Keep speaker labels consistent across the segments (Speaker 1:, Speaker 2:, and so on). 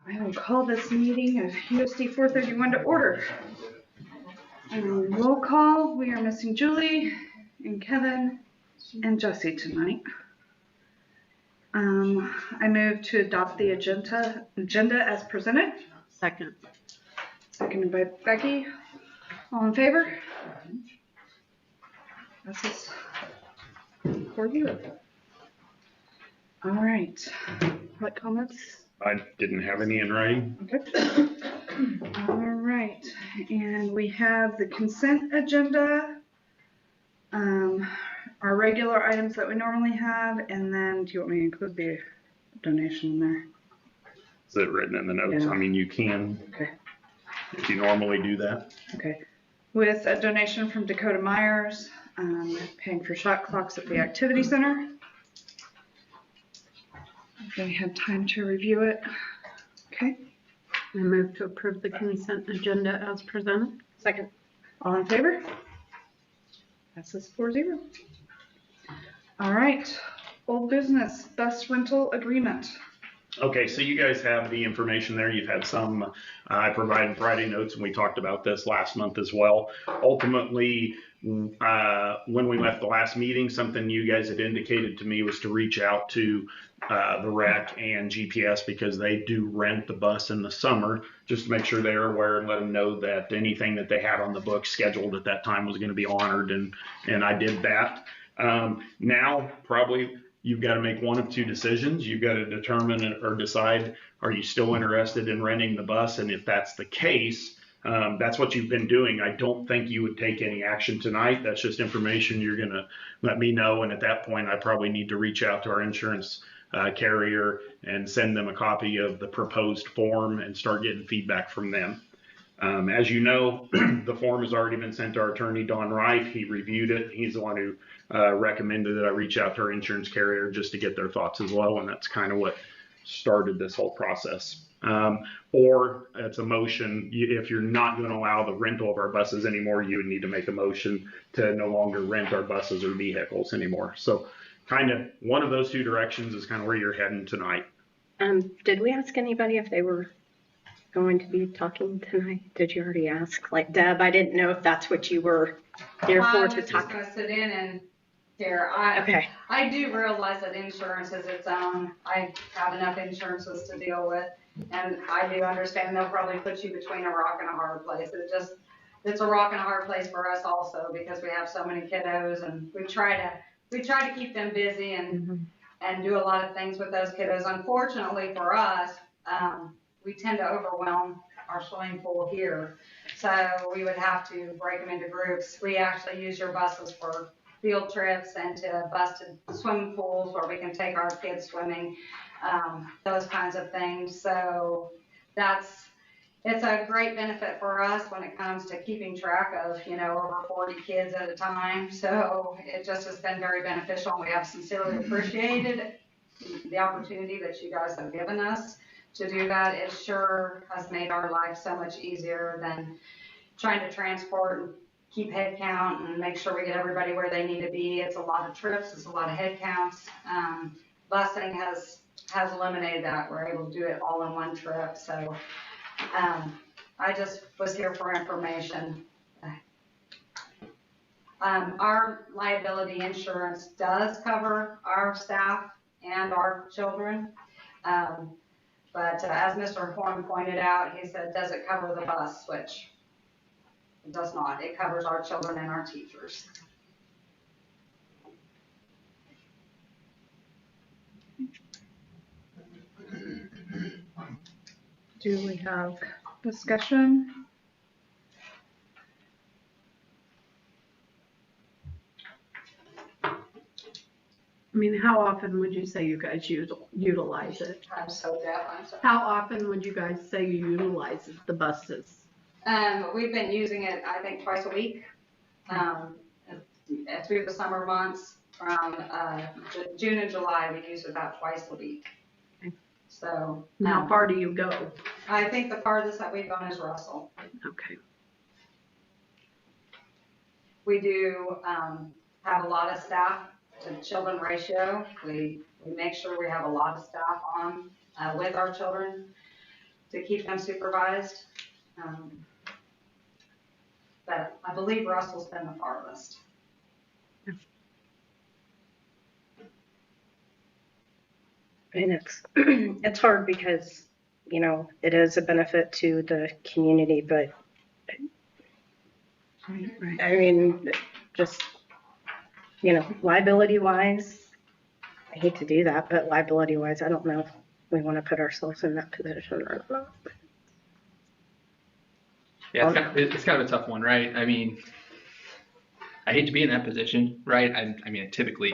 Speaker 1: I will call this meeting of USD 431 to order. Roll call, we are missing Julie and Kevin and Jesse tonight. I move to adopt the agenda as presented.
Speaker 2: Second.
Speaker 1: Seconded by Becky. All in favor? This is for you. All right. What comments?
Speaker 3: I didn't have any in writing.
Speaker 1: Okay. All right. And we have the consent agenda, our regular items that we normally have, and then do you want me to include the donation in there?
Speaker 3: Is it written in the notes?
Speaker 1: Yeah.
Speaker 3: I mean, you can,
Speaker 1: Okay.
Speaker 3: if you normally do that.
Speaker 1: Okay. With a donation from Dakota Myers, paying for shot clocks at the activity center. They had time to review it. Okay.
Speaker 2: I move to approve the consent agenda as presented.
Speaker 1: Second. All in favor? Passes 4-0. All right. Old business, bus rental agreement.
Speaker 3: Okay, so you guys have the information there. You've had some, I provided Friday notes, and we talked about this last month as well. Ultimately, when we left the last meeting, something you guys had indicated to me was to reach out to the rec and GPS, because they do rent the bus in the summer, just to make sure they're aware and let them know that anything that they had on the book scheduled at that time was going to be honored, and I did that. Now, probably you've got to make one of two decisions. You've got to determine or decide, are you still interested in renting the bus? And if that's the case, that's what you've been doing. I don't think you would take any action tonight. That's just information you're going to let me know. And at that point, I probably need to reach out to our insurance carrier and send them a copy of the proposed form and start getting feedback from them. As you know, the form has already been sent to our attorney, Don Wright. He reviewed it. He's the one who recommended that I reach out to our insurance carrier just to get their thoughts as well. And that's kind of what started this whole process. Or it's a motion, if you're not going to allow the rental of our buses anymore, you would need to make a motion to no longer rent our buses or vehicles anymore. So kind of one of those two directions is kind of where you're heading tonight.
Speaker 2: Did we ask anybody if they were going to be talking tonight? Did you already ask? Like Deb, I didn't know if that's what you were there for, to talk.
Speaker 4: I was just going to sit in and hear.
Speaker 2: Okay.
Speaker 4: I do realize that insurance is its own. I have enough insurances to deal with, and I do understand they'll probably put you between a rock and a hard place. It's a rock and a hard place for us also, because we have so many kiddos, and we try to keep them busy and do a lot of things with those kiddos. Unfortunately for us, we tend to overwhelm our swimming pool here. So we would have to break them into groups. We actually use your buses for field trips and to busted swimming pools where we can take our kids swimming, those kinds of things. So it's a great benefit for us when it comes to keeping track of, over 40 kids at a time. So it just has been very beneficial, and we have sincerely appreciated the opportunity that you guys have given us to do that. It sure has made our life so much easier than trying to transport and keep head count and make sure we get everybody where they need to be. It's a lot of trips, it's a lot of head counts. Busing has eliminated that. We're able to do it all in one trip. So I just was here for information. Our liability insurance does cover our staff and our children. But as Mr. Horn pointed out, he said, does it cover the bus? Which it does not. It covers our children and our teachers.
Speaker 1: Do we have discussion?
Speaker 2: I mean, how often would you say you guys utilize it?
Speaker 4: I'm so deaf. I'm sorry.
Speaker 2: How often would you guys say you utilize the buses?
Speaker 4: We've been using it, I think, twice a week through the summer months. From June and July, we use it about twice a week.
Speaker 2: Okay.
Speaker 4: So
Speaker 2: how far do you go?
Speaker 4: I think the farthest that we've gone is Russell.
Speaker 2: Okay.
Speaker 4: We do have a lot of staff to children ratio. We make sure we have a lot of staff on with our children. to keep them supervised. But I believe Russell's been the farthest.
Speaker 2: And it's hard because, you know, it is a benefit to the community, but
Speaker 1: Right.
Speaker 2: I mean, just, you know, liability wise, I hate to do that, but liability wise, I don't know if we want to put ourselves in that position or not.
Speaker 5: Yeah, it's kind of a tough one, right? I mean, I hate to be in that position, right? I mean, I typically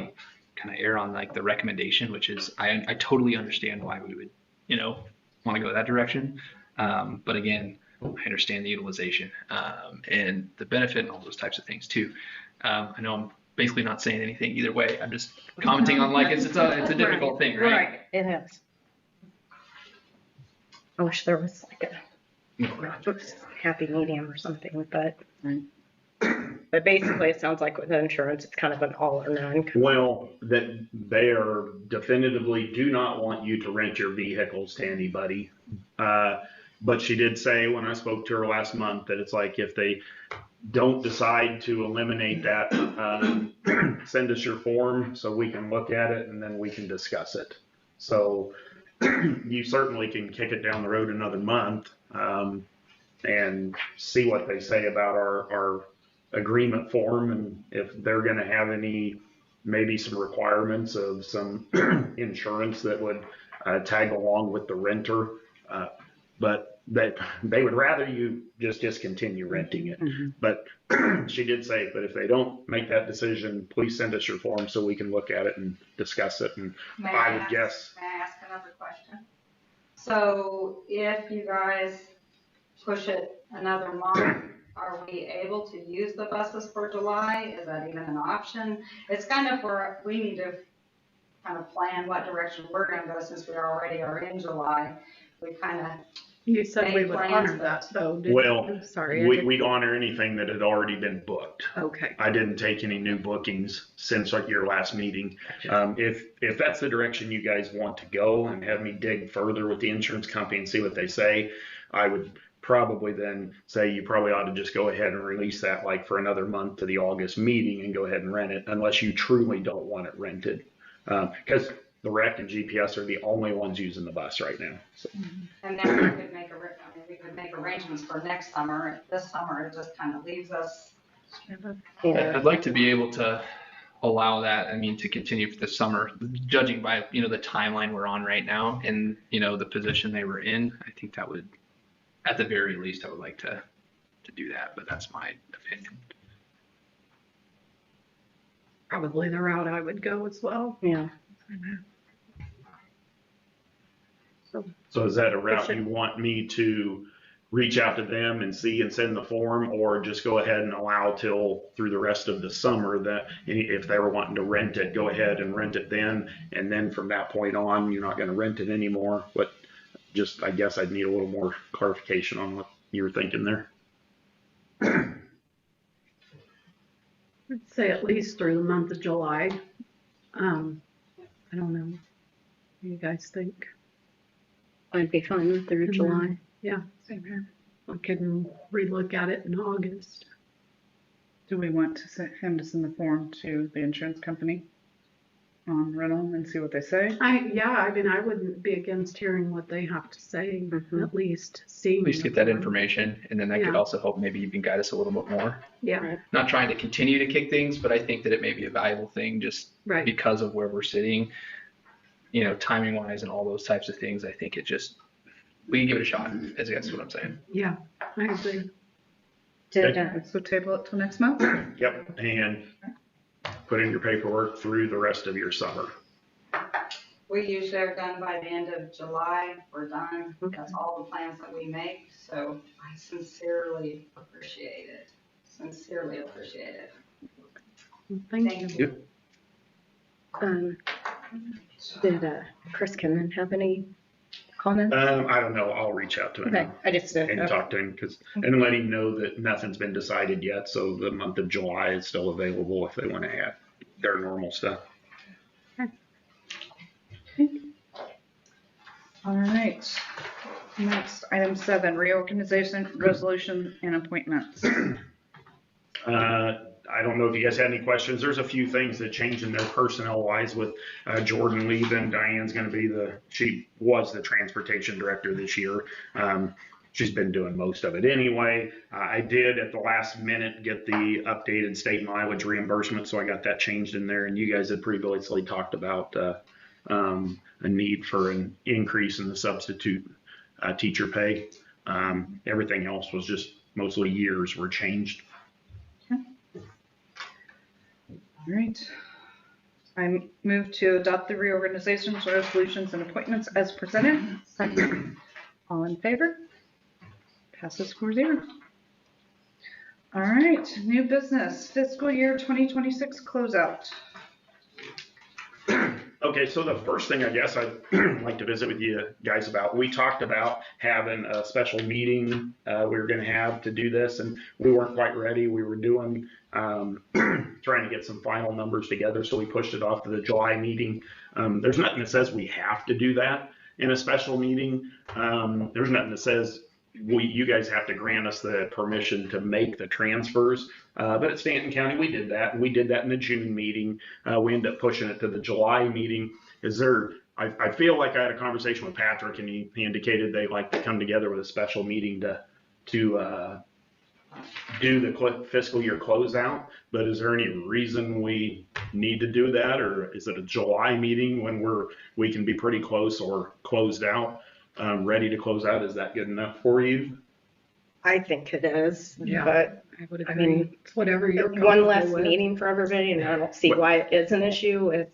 Speaker 5: kind of err on like the recommendation, which is I totally understand why we would, you know, want to go that direction. But again, I understand the utilization and the benefit and all those types of things too. I know I'm basically not saying anything either way. I'm just commenting on like it's a difficult thing, right?
Speaker 2: Right, it is. I wish there was like a happy medium or something, but basically it sounds like with insurance, it's kind of an all or none.
Speaker 3: Well, that they are definitively do not want you to rent your vehicles to anybody. But she did say when I spoke to her last month that it's like if they don't decide to eliminate that, send us your form so we can look at it and then we can discuss it. So you certainly can kick it down the road another month and see what they say about our agreement form and if they're going to have any, maybe some requirements of some insurance that would tag along with the renter. But that they would rather you just continue renting it. Mm-hmm. But she did say, but if they don't make that decision, please send us your form so we can look at it and discuss it. And I would guess.
Speaker 4: May I ask another question? So if you guys push it another month, are we able to use the buses for July? Is that even an option? It's kind of where we need to kind of plan what direction we're going to go since we already are in July. We kind of.
Speaker 6: You said we would honor that, though.
Speaker 3: Well,
Speaker 6: sorry,
Speaker 3: we'd honor anything that had already been booked.
Speaker 6: Okay.
Speaker 3: I didn't take any new bookings since your last meeting. If that's the direction you guys want to go and have me dig further with the insurance company and see what they say, I would probably then say you probably ought to just go ahead and release that like for another month to the August meeting and go ahead and rent it unless you truly don't want it rented. Because the rec and GPS are the only ones using the bus right now. So.
Speaker 4: And then we could make arrangements for next summer. This summer, it just kind of leaves us.
Speaker 5: Yeah. I'd like to be able to allow that. I mean, to continue for the summer, judging by, you know, the timeline we're on right now and, you know, the position they were in. I think that would, at the very least, I would like to do that. But that's my opinion.
Speaker 6: Probably the route I would go as well.
Speaker 2: Yeah.
Speaker 3: So is that a route you want me to reach out to them and see and send the form, or just go ahead and allow till through the rest of the summer that if they were wanting to rent it, go ahead and rent it then, and then from that point on, you're not going to rent it anymore? But just, I guess I'd need a little more clarification on what you were thinking there.
Speaker 6: I'd say at least through the month of July. I don't know. What do you guys think?
Speaker 2: I'd be fine through July.
Speaker 6: Yeah, same here. I can relook at it in August.
Speaker 1: Do we want to send him to send the form to the insurance company on rental and see what they say?
Speaker 6: I mean, I wouldn't be against hearing what they have to say, at least seeing.
Speaker 5: At least get that information, and then that could
Speaker 6: Yeah.
Speaker 5: also help maybe even guide us a little bit more.
Speaker 6: Yeah.
Speaker 5: Not trying to continue to kick things, but I think that it may be a valuable thing just because of where we're sitting, you know, timing wise and all those types of things. I think it just, we can give it a shot, I guess what I'm saying.
Speaker 6: Yeah, I agree.
Speaker 1: So table it till next month?
Speaker 3: Yep, and put in your paperwork through the rest of your summer.
Speaker 4: We usually are done by the end of July. We're done. That's all the plans that we make. So I sincerely appreciate it. Sincerely appreciate it.
Speaker 6: Thank you.
Speaker 2: Did Chris Kinman have any comments?
Speaker 3: I don't know. I'll reach out to him.
Speaker 2: Okay, I just
Speaker 3: And talk to him and let him know that nothing's been decided yet. So the month of July is still available if they want to add their normal stuff.
Speaker 1: All right. Next, item 7, reorganization, resolution, and appointments.
Speaker 3: I don't know if you guys had any questions. There's a few things that changed in their personnel wise with Jordan leaving. Diane's going to be she was the transportation director this year. She's been doing most of it anyway. I did at the last minute get the updated state mileage reimbursement, so I got that changed in there. And you guys had previously talked about a need for an increase in the substitute teacher pay. Everything else was just mostly years were changed.
Speaker 1: All right. I move to adopt the reorganizations, resolutions, and appointments as presented. Second. All in favor? Passes 4-0. All right, new business, fiscal year 2026 closeout.
Speaker 3: Okay, so the first thing I guess I'd like to visit with you guys about, we talked about having a special meeting we were going to have to do this, and we weren't quite ready. We were doing, trying to get some final numbers together, so we pushed it off to the July meeting. There's nothing that says we have to do that in a special meeting. There's nothing that says you guys have to grant us the permission to make the transfers. But at Stanton County, we did that. We did that in the June meeting. We ended up pushing it to the July meeting. I feel like I had a conversation with Patrick, and he indicated they'd like to come together with a special meeting to do the fiscal year closeout. But is there any reason we need to do that? Or is it a July meeting when we can be pretty close or closed out? Ready to close out? Is that good enough for you?
Speaker 2: I think it is,
Speaker 6: Yeah.
Speaker 2: but
Speaker 6: I would
Speaker 2: I
Speaker 6: agree.
Speaker 2: mean,
Speaker 6: It's whatever you're
Speaker 2: one less
Speaker 6: comfortable with.
Speaker 2: meeting for everybody, and I don't see why it is an issue with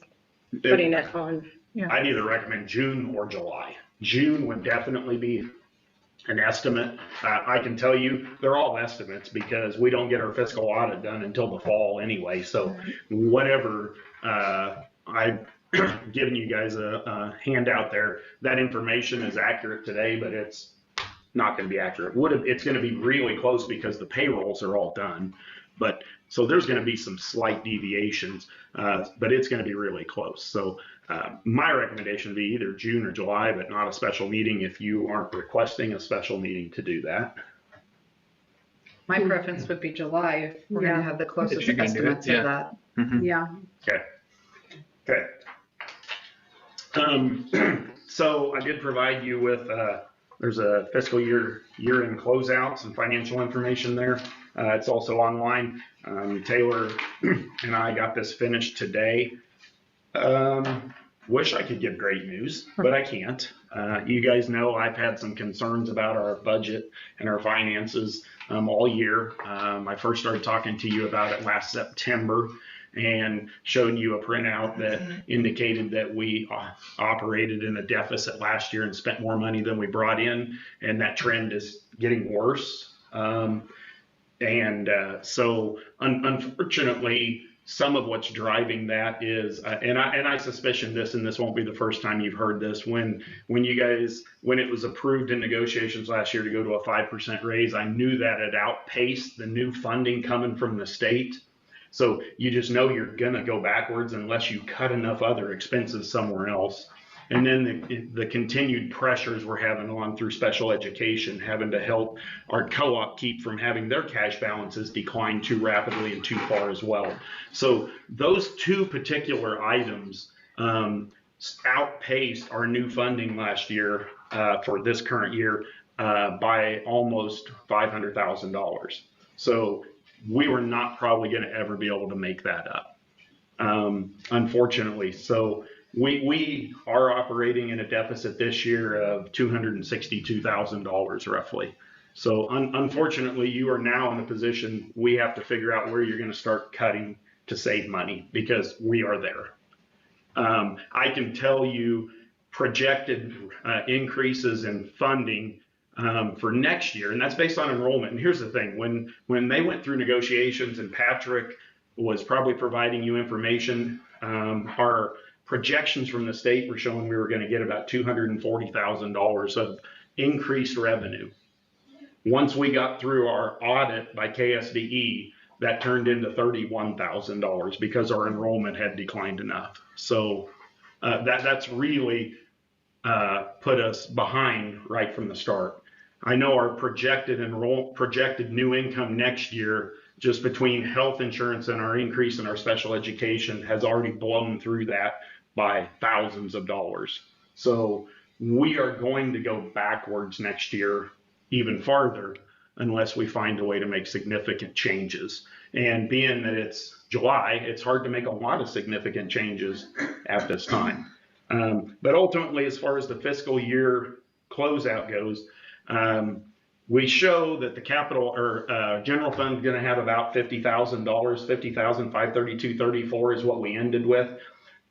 Speaker 2: putting it on.
Speaker 3: I'd either recommend June or July. June would definitely be an estimate. I can tell you they're all estimates because we don't get our fiscal audit done until the fall anyway. So whatever I've given you guys a handout there, that information is accurate today, but it's not going to be accurate. It's going to be really close because the payrolls are all done. But so there's going to be some slight deviations, but it's going to be really close. So my recommendation would be either June or July, but not a special meeting if you aren't requesting a special meeting to do that.
Speaker 1: My preference would be July if we're going to have the closest
Speaker 5: you're gonna do it,
Speaker 1: estimates
Speaker 5: yeah.
Speaker 1: of that.
Speaker 5: Mhm.
Speaker 6: Yeah.
Speaker 3: Okay. So I did provide you with, there's a fiscal year-end closeouts and financial information there. It's also online. Taylor and I got this finished today. Wish I could give great news, but I can't. You guys know I've had some concerns about our budget and our finances all year. I first started talking to you about it last September and showed you a printout that indicated that we operated in a deficit last year and spent more money than we brought in, and that trend is getting worse. So unfortunately, some of what's driving that is, and I suspicion this, and this won't be the first time you've heard this, when it was approved in negotiations last year to go to a 5% raise, I knew that it outpaced the new funding coming from the state. So you just know you're going to go backwards unless you cut enough other expenses somewhere else. And then the continued pressures we're having on through special education, having to help our co-op keep from having their cash balances decline too rapidly and too far as well. So those two particular items outpaced our new funding last year for this current year by almost $500,000. So we were not probably going to ever be able to make that up, unfortunately. So we are operating in a deficit this year of $262,000 roughly. So unfortunately, you are now in a position we have to figure out where you're going to start cutting to save money because we are there. I can tell you projected increases in funding for next year, and that's based on enrollment. And here's the thing, when they went through negotiations and Patrick was probably providing you information, our projections from the state were showing we were going to get about $240,000 of increased revenue. Once we got through our audit by KSDE, that turned into $31,000 because our enrollment had declined enough. So that's really put us behind right from the start. I know our projected new income next year, just between health insurance and our increase in our special education, has already blown through that by thousands of dollars. So we are going to go backwards next year even farther unless we find a way to make significant changes. And being that it's July, it's hard to make a lot of significant changes at this time. But ultimately, as far as the fiscal year closeout goes, we show that the capital or general fund is going to have about $50,000, $50,532.34 is what we ended with.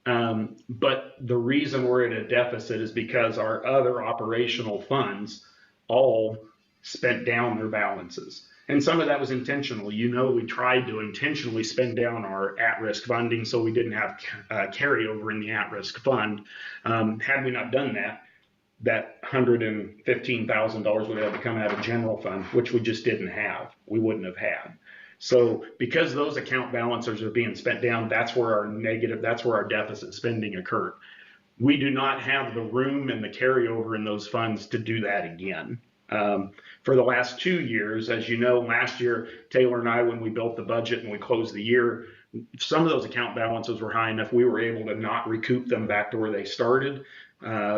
Speaker 3: But the reason we're at a deficit is because our other operational funds all spent down their balances. And some of that was intentional. You know, we tried to intentionally spend down our at-risk funding so we didn't have carryover in the at-risk fund. Had we not done that, that $115,000 would have to come out of general fund, which we just didn't have. We wouldn't have had. So because those account balances are being spent down, that's where our deficit spending occurred. We do not have the room and the carryover in those funds to do that again. For the last 2 years, as you know, last year, Taylor and I, when we built the budget and we closed the year, some of those account balances were high enough we were able to not recoup them back to where they started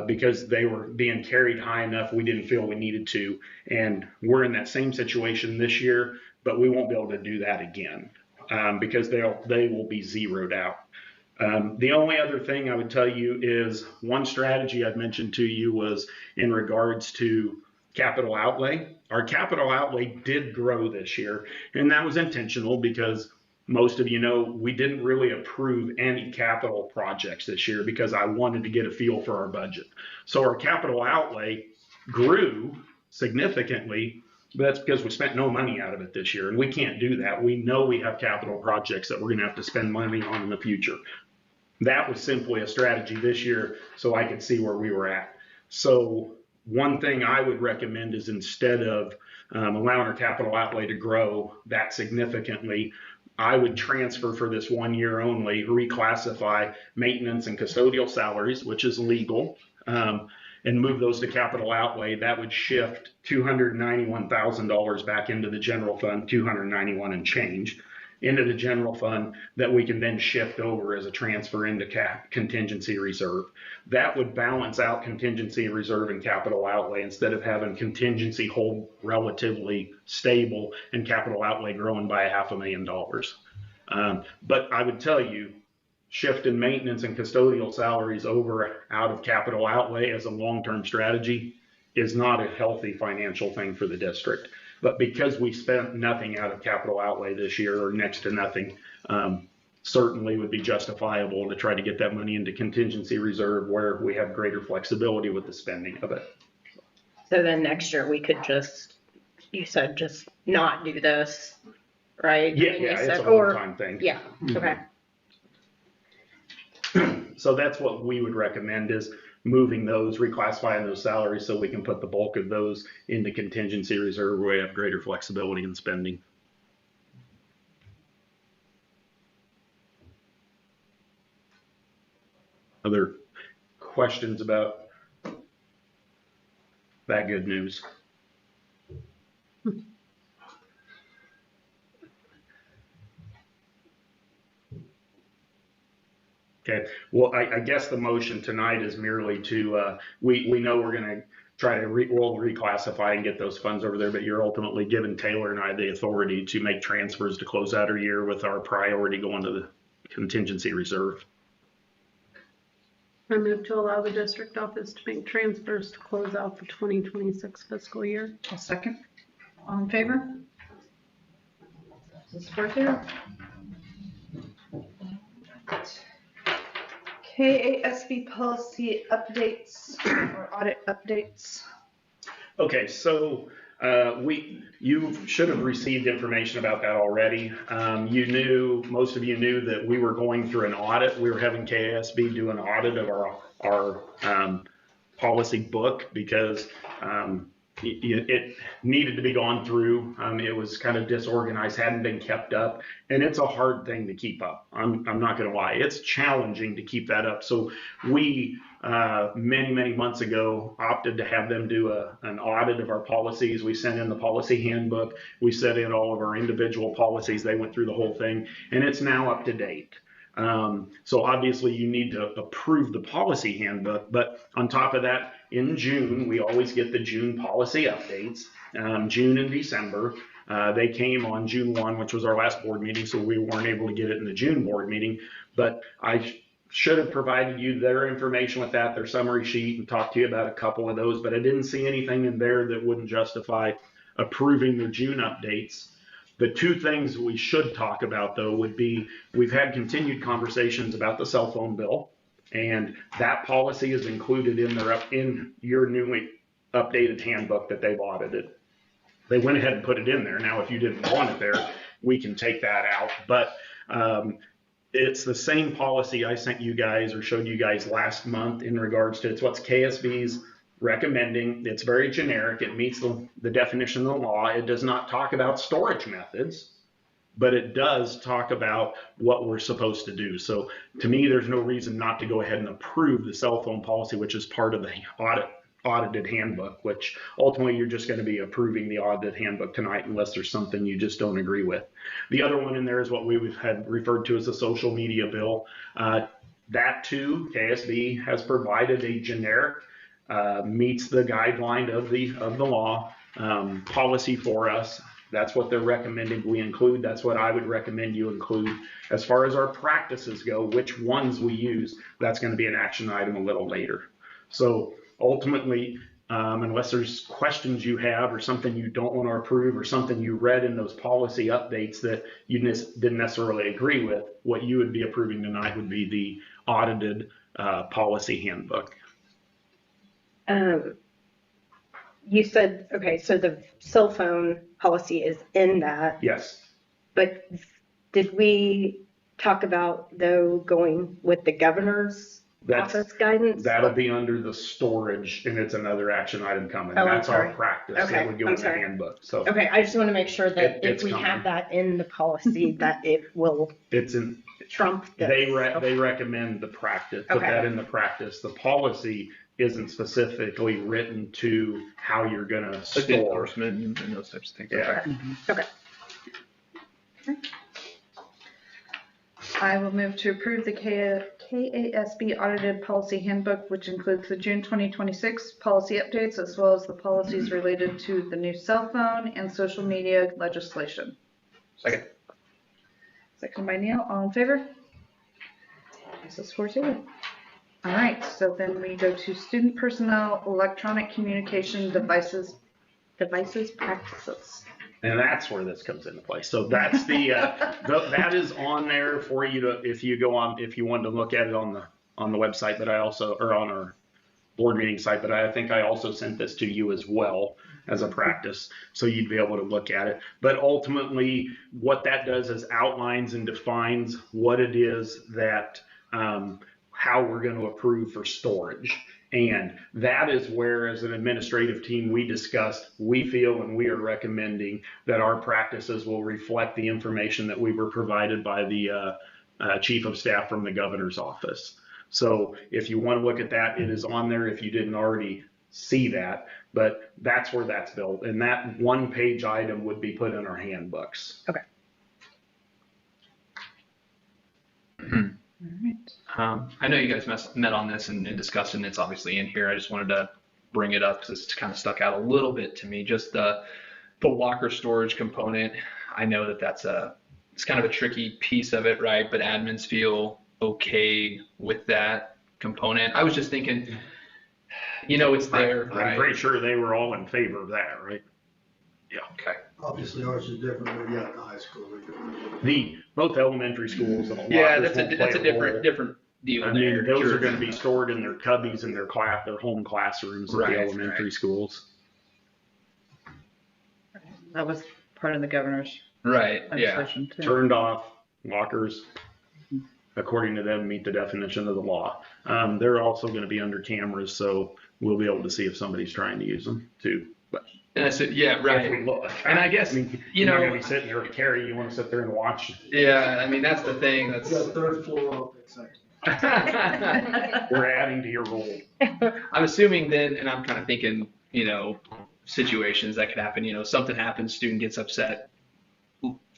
Speaker 3: because they were being carried high enough we didn't feel we needed to. And we're in that same situation this year, but we won't be able to do that again because they will be zeroed out. The only other thing I would tell you is one strategy I'd mentioned to you was in regards to capital outlay. Our capital outlay did grow this year, and that was intentional because most of you know we didn't really approve any capital projects this year because I wanted to get a feel for our budget. So our capital outlay grew significantly, but that's because we spent no money out of it this year, and we can't do that. We know we have capital projects that we're going to have to spend money on in the future. That was simply a strategy this year so I could see where we were at. So one thing I would recommend is instead of allowing our capital outlay to grow that significantly, I would transfer for this 1 year only, reclassify maintenance and custodial salaries, which is legal, and move those to capital outlay. That would shift $291,000 back into the general fund, 291 and change, into the general fund that we can then shift over as a transfer into contingency reserve. That would balance out contingency reserve and capital outlay instead of having contingency hold relatively stable and capital outlay growing by $500,000. But I would tell you, shifting maintenance and custodial salaries over out of capital outlay as a long-term strategy is not a healthy financial thing for the district. But because we spent nothing out of capital outlay this year, or next to nothing, certainly would be justifiable to try to get that money into contingency reserve where we have greater flexibility with the spending of it.
Speaker 2: So then next year we could just, you said just not do this, right?
Speaker 3: Yeah, it's a one-time thing.
Speaker 2: Yeah, okay.
Speaker 3: So that's what we would recommend is moving those, reclassifying those salaries so we can put the bulk of those into contingency reserve where we have greater flexibility in spending. Other questions about that good news? Okay, well, I guess the motion tonight is merely to, we know we're going to try to reclassify and get those funds over there, but you're ultimately giving Taylor and I the authority to make transfers to close out our year with our priority going to the contingency reserve.
Speaker 6: I move to allow the district office to make transfers to close out the 2026 fiscal year.
Speaker 1: I'll second. All in favor? This is 4-0. KASB policy updates or audit updates.
Speaker 3: Okay, so you should have received information about that already. Most of you knew that we were going through an audit. We were having KASB do an audit of our policy book because it needed to be gone through. It was kind of disorganized, hadn't been kept up, and it's a hard thing to keep up. I'm not going to lie. It's challenging to keep that up. So we, many months ago, opted to have them do an audit of our policies. We sent in the policy handbook. We set in all of our individual policies. They went through the whole thing, and it's now up to date. So obviously you need to approve the policy handbook, but on top of that, in June, we always get the June policy updates, June and December. They came on June 1, which was our last board meeting, so we weren't able to get it in the June board meeting, but I should have provided you their information with that, their summary sheet, and talked to you about a couple of those, but I didn't see anything in there that wouldn't justify approving the June updates. The two things we should talk about, though, would be we've had continued conversations about the cell phone bill, and that policy is included in your newly updated handbook that they've audited. They went ahead and put it in there. Now, if you didn't want it there, we can take that out. But it's the same policy I sent you guys or showed you guys last month in regards to it's what's KSB's recommending. It's very generic. It meets the definition of the law. It does not talk about storage methods, but it does talk about what we're supposed to do. So to me, there's no reason not to go ahead and approve the cell phone policy, which is part of the audited handbook, which ultimately you're just going to be approving the audited handbook tonight unless there's something you just don't agree with. The other one in there is what we had referred to as a social media bill. That too, KSB has provided a generic meets the guideline of the law policy for us. That's what they're recommending we include. That's what I would recommend you include. As far as our practices go, which ones we use, that's going to be an action item a little later. So ultimately, unless there's questions you have or something you don't want to approve or something you read in those policy updates that you didn't necessarily agree with, what you would be approving tonight would be the audited policy handbook.
Speaker 2: You said, okay, so the cell phone policy is in that.
Speaker 3: Yes.
Speaker 2: But did we talk about, though, going with the governor's office guidance?
Speaker 3: That'll be under the storage, and it's another action item coming.
Speaker 2: Oh,
Speaker 3: That's
Speaker 2: I'm sorry.
Speaker 3: our practice.
Speaker 2: Okay,
Speaker 3: That would go
Speaker 2: I'm
Speaker 3: in the
Speaker 2: sorry.
Speaker 3: handbook. So
Speaker 2: Okay, I just want to make sure that if
Speaker 3: It's
Speaker 2: we
Speaker 3: coming.
Speaker 2: have that in the policy, that it will
Speaker 3: it's in.
Speaker 2: trump this.
Speaker 3: They recommend the practice. Put
Speaker 2: Okay.
Speaker 3: that in the practice. The policy isn't specifically written to how you're going to
Speaker 5: Like the
Speaker 3: store.
Speaker 5: enforcement and those types of things.
Speaker 3: Yeah.
Speaker 2: Okay.
Speaker 1: I will move to approve the KASB audited policy handbook, which includes the June 2026 policy updates, as well as the policies related to the new cell phone and social media legislation.
Speaker 5: Second.
Speaker 1: Second by Neil, all in favor? Passes 4-0. All right, so then we go to student personnel, electronic communication devices practices.
Speaker 3: And that's where this comes into play. So that's that is on there for you to, if you wanted to look at it on the website, but or on our board meeting site, but I think I also sent this to you as well as a practice, so you'd be able to look at it. But ultimately, what that does is outlines and defines what it is that, how we're going to approve for storage. And that is where, as an administrative team, we discussed, we feel and we are recommending that our practices will reflect the information that we were provided by the chief of staff from the governor's office. So if you want to look at that, it is on there if you didn't already see that, but that's where that's built. And that one-page item would be put in our handbooks.
Speaker 2: Okay.
Speaker 1: All right.
Speaker 5: I know you guys met on this and discussed it, and it's obviously in here. I just wanted to bring it up because it's kind of stuck out a little bit to me. Just the locker storage component. I know it's kind of a tricky piece of it, right? But admins feel okay with that component. I was just thinking, it's there, right?
Speaker 3: I'm pretty sure they were all in favor of that, right? Yeah.
Speaker 5: Okay.
Speaker 7: Obviously, ours is different than at the high school. We do.
Speaker 3: Both elementary schools and
Speaker 5: Yeah,
Speaker 3: lockers
Speaker 5: that's
Speaker 3: won't
Speaker 5: a
Speaker 3: play role.
Speaker 5: different deal
Speaker 3: I
Speaker 5: there.
Speaker 3: mean, those
Speaker 5: Sure.
Speaker 3: are going to be stored in their cubbies in their home classrooms at
Speaker 5: Right,
Speaker 3: the elementary
Speaker 5: right.
Speaker 3: schools.
Speaker 1: That was part of the governor's
Speaker 5: Right. Yeah.
Speaker 1: legislation too.
Speaker 3: Turned off lockers, according to them, meet the definition of the law. They're also going to be under cameras, so we'll be able to see if somebody's trying to use them too.
Speaker 5: And I said, yeah,
Speaker 3: If we
Speaker 5: right.
Speaker 3: look.
Speaker 5: And I guess,
Speaker 3: I mean,
Speaker 5: you
Speaker 3: you're not
Speaker 5: know,
Speaker 3: gonna be sitting there with Carrie, you wanna sit there and watch.
Speaker 5: yeah, I mean, that's the thing.
Speaker 7: It's
Speaker 5: That's
Speaker 7: got third floor up, it's like.
Speaker 3: We're adding to your role.
Speaker 5: I'm assuming then, and I'm kind of thinking, you know, situations that could happen. You know, something happens, student gets upset,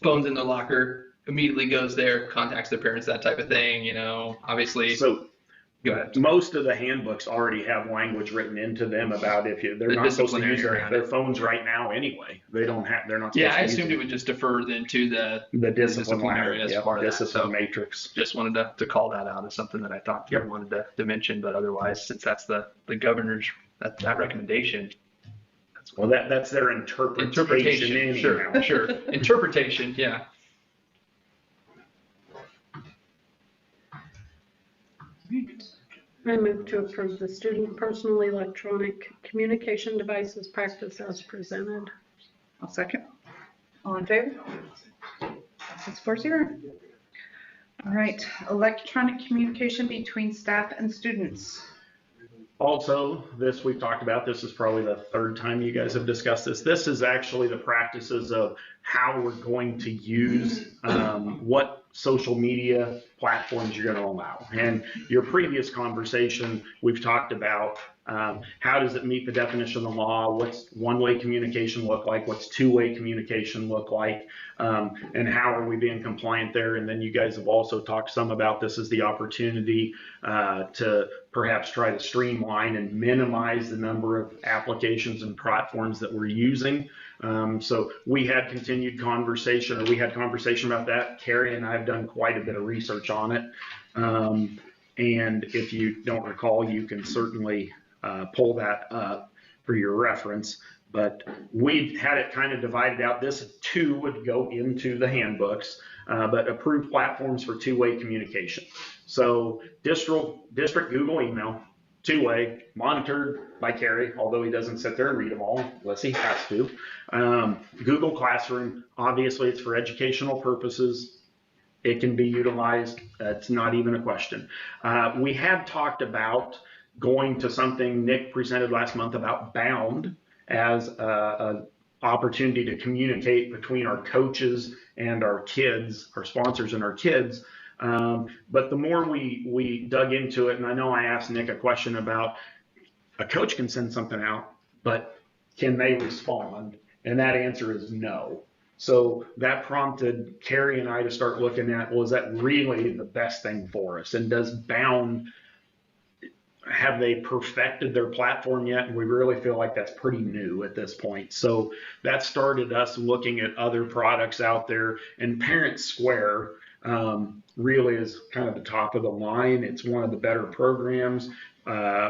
Speaker 5: phone's in the locker, immediately goes there, contacts their parents, that type of thing. You know, obviously.
Speaker 3: So
Speaker 5: Go ahead.
Speaker 3: most of the handbooks already have language written into them about they're
Speaker 5: The
Speaker 3: not supposed to
Speaker 5: disciplinary
Speaker 3: use
Speaker 5: around
Speaker 3: their
Speaker 5: it.
Speaker 3: phones right now anyway. They're not supposed
Speaker 5: Yeah, I
Speaker 3: to use
Speaker 5: assumed it would just defer then to
Speaker 3: the discipline
Speaker 5: disciplinary
Speaker 3: ladder,
Speaker 5: as
Speaker 3: yeah,
Speaker 5: part of that,
Speaker 3: discipline
Speaker 5: so-
Speaker 3: matrix.
Speaker 5: just wanted to call that out as something that I thought you
Speaker 3: Yep.
Speaker 5: wanted to mention, but otherwise, since that's the governor's, that recommendation.
Speaker 3: Well, that's their interpretation anyhow.
Speaker 5: Sure. Interpretation, yeah.
Speaker 6: I move to approve the student personal electronic communication devices practice as presented.
Speaker 1: I'll second. All in favor? Passes 4-0. All right, electronic communication between staff and students.
Speaker 3: Also, we've talked about, this is probably the third time you guys have discussed this. This is actually the practices of how we're going to use what social media platforms you're going to allow. And your previous conversation, we've talked about how does it meet the definition of the law? What's one-way communication look like? What's two-way communication look like? And how are we being compliant there? And then you guys have also talked some about this as the opportunity to perhaps try to streamline and minimize the number of applications and platforms that we're using. So we had continued conversation, or we had conversation about that. Carrie and I have done quite a bit of research on it. And if you don't recall, you can certainly pull that up for your reference. But we had it kind of divided out. This two would go into the handbooks, but approved platforms for two-way communication. So district Google email, two-way, monitored by Carrie, although he doesn't sit there and read them all unless he has to. Google Classroom, obviously it's for educational purposes. It can be utilized. It's not even a question. We had talked about going to something Nick presented last month about Bound as an opportunity to communicate between our coaches and our kids, our sponsors and our kids. But the more we dug into it, and I know I asked Nick a question about a coach can send something out, but can they respond? And that answer is no. So that prompted Carrie and I to start looking at, well, is that really the best thing for us? And does Bound, have they perfected their platform yet? And we really feel like that's pretty new at this point. So that started us looking at other products out there, and Parent Square really is kind of the top of the line. It's one of the better programs.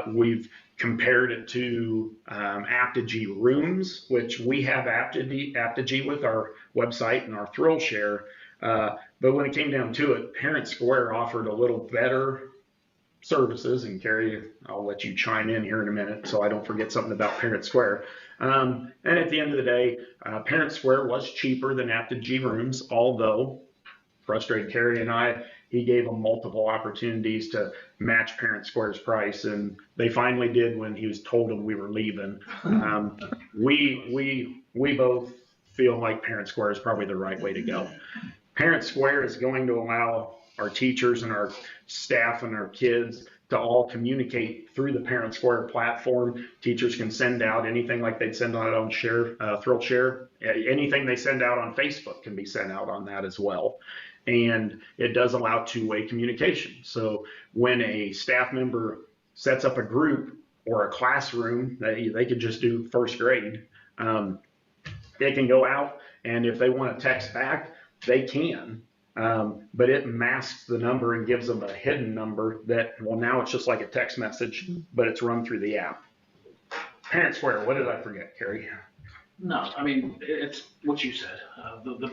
Speaker 3: We've compared it to Aptigee Rooms, which we have Aptigee with our website and our Thrill Share. But when it came down to it, Parent Square offered a little better services. And Carrie, I'll let you chime in here in a minute so I don't forget something about Parent Square. And at the end of the day, Parent Square was cheaper than Aptigee Rooms, although frustrated Carrie and I, he gave them multiple opportunities to match Parent Square's price, and they finally did when he was told them we were leaving. We both feel like Parent Square is probably the right way to go. Parent Square is going to allow our teachers and our staff and our kids to all communicate through the Parent Square platform. Teachers can send out anything like they'd send out on Thrill Share. Anything they send out on Facebook can be sent out on that as well. And it does allow two-way communication. So when a staff member sets up a group or a classroom, they could just do first grade. They can go out, and if they want to text back, they can. But it masks the number and gives them a hidden number that, well, now it's just like a text message, but it's run through the app. Parent Square, what did I forget, Carrie?
Speaker 8: No, I mean, it's what you said.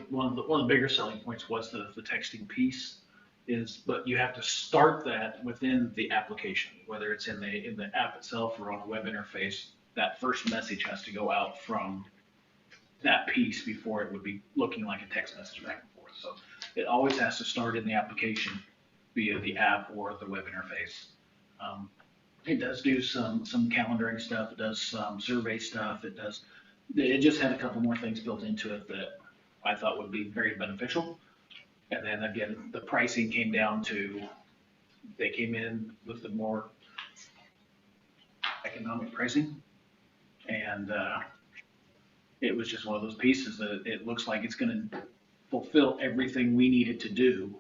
Speaker 8: One of the bigger selling points was the texting piece but you have to start that within the application, whether it's in the app itself or on a web interface. That first message has to go out from that piece before it would be looking like a text message back and forth. So it always has to start in the application via the app or the web interface. It does do some calendaring stuff. It does some survey stuff. It does It just had a couple more things built into it that I thought would be very beneficial. And then again, the pricing came down to, they came in with the more economic pricing. And it was just one of those pieces that it looks like it's gonna fulfill everything we needed to do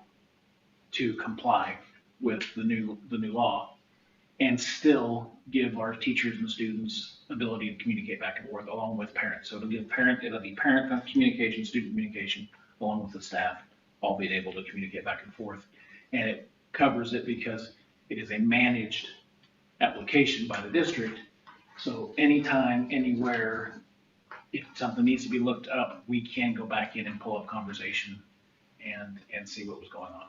Speaker 8: to comply with the new law, and still give our teachers and students ability to communicate back and forth along with parents. So it'll be parent communication, student communication, along with the staff, all being able to communicate back and forth. And it covers it because it is a managed application by the district. So anytime, anywhere, if something needs to be looked up, we can go back in and pull up conversation and see what was going on.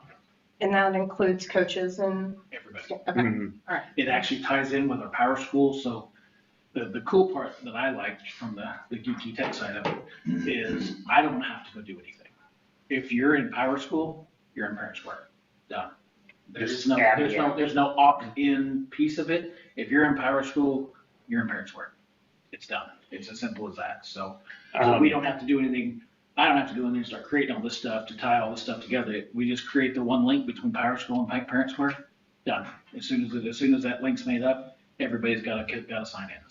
Speaker 2: And that includes coaches and,
Speaker 8: Everybody.
Speaker 2: okay,
Speaker 3: Mhm.
Speaker 2: all right.
Speaker 8: It actually ties in with our power school. So the cool part that I liked from the UT Tech side of it is I don't have to go do anything. If you're in power school, you're in Parent Square. Done. There's no opt-in piece of it. If you're in power school, you're in Parent Square. It's done. It's as simple as that. So we don't have to do anything. I don't have to go in there and start creating all this stuff to tie all this stuff together. We just create the one link between Power School and Parent Square. Done. As soon as that link's made up, everybody's got to sign in.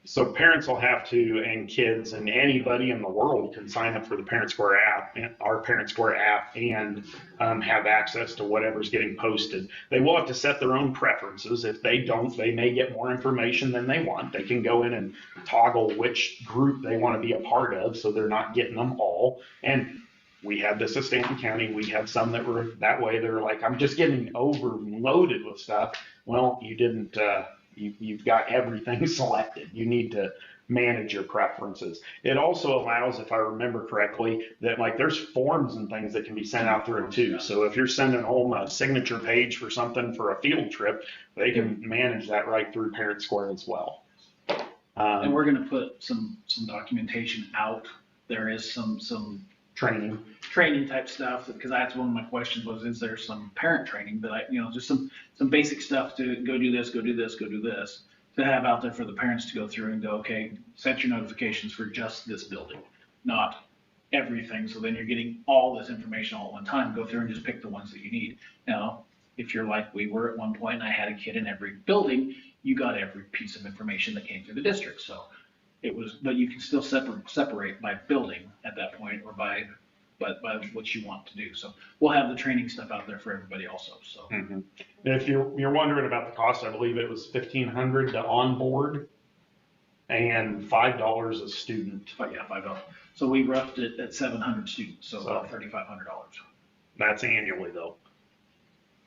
Speaker 3: So parents will have to, and kids and anybody in the world can sign up for the Parent Square app, our Parent Square app, and have access to whatever's getting posted. They will have to set their own preferences. If they don't, they may get more information than they want. They can go in and toggle which group they want to be a part of, so they're not getting them all. And we had this at Stanton County. We had some that were that way. They're like, I'm just getting overloaded with stuff. Well, you didn't. You've got everything selected. You need to manage your preferences. It also allows, if I remember correctly, that like there's forms and things that can be sent out through it too. So if you're sending home a signature page for something for a field trip, they can manage that right through Parent Square as well.
Speaker 8: and we're going to put some documentation out. There is some training type stuff, because that's one of my questions was, is there some parent training that just some basic stuff to go do this, to have out there for the parents to go through and go, okay, set your notifications for just this building, not everything. So then you're getting all this information all at one time. Go through and just pick the ones that you need. Now, if you're like we were at one point and I had a kid in every building, you got every piece of information that came through the district. So it was, but you can still separate by building at that point, or by what you want to do. So we'll have the training stuff out there for everybody also. So
Speaker 3: If you're wondering about the cost, I believe it was $1,500 to onboard and $5 a student.
Speaker 8: But yeah, $5. So we roughed it at 700 students, so about $3,500.
Speaker 3: That's annually though.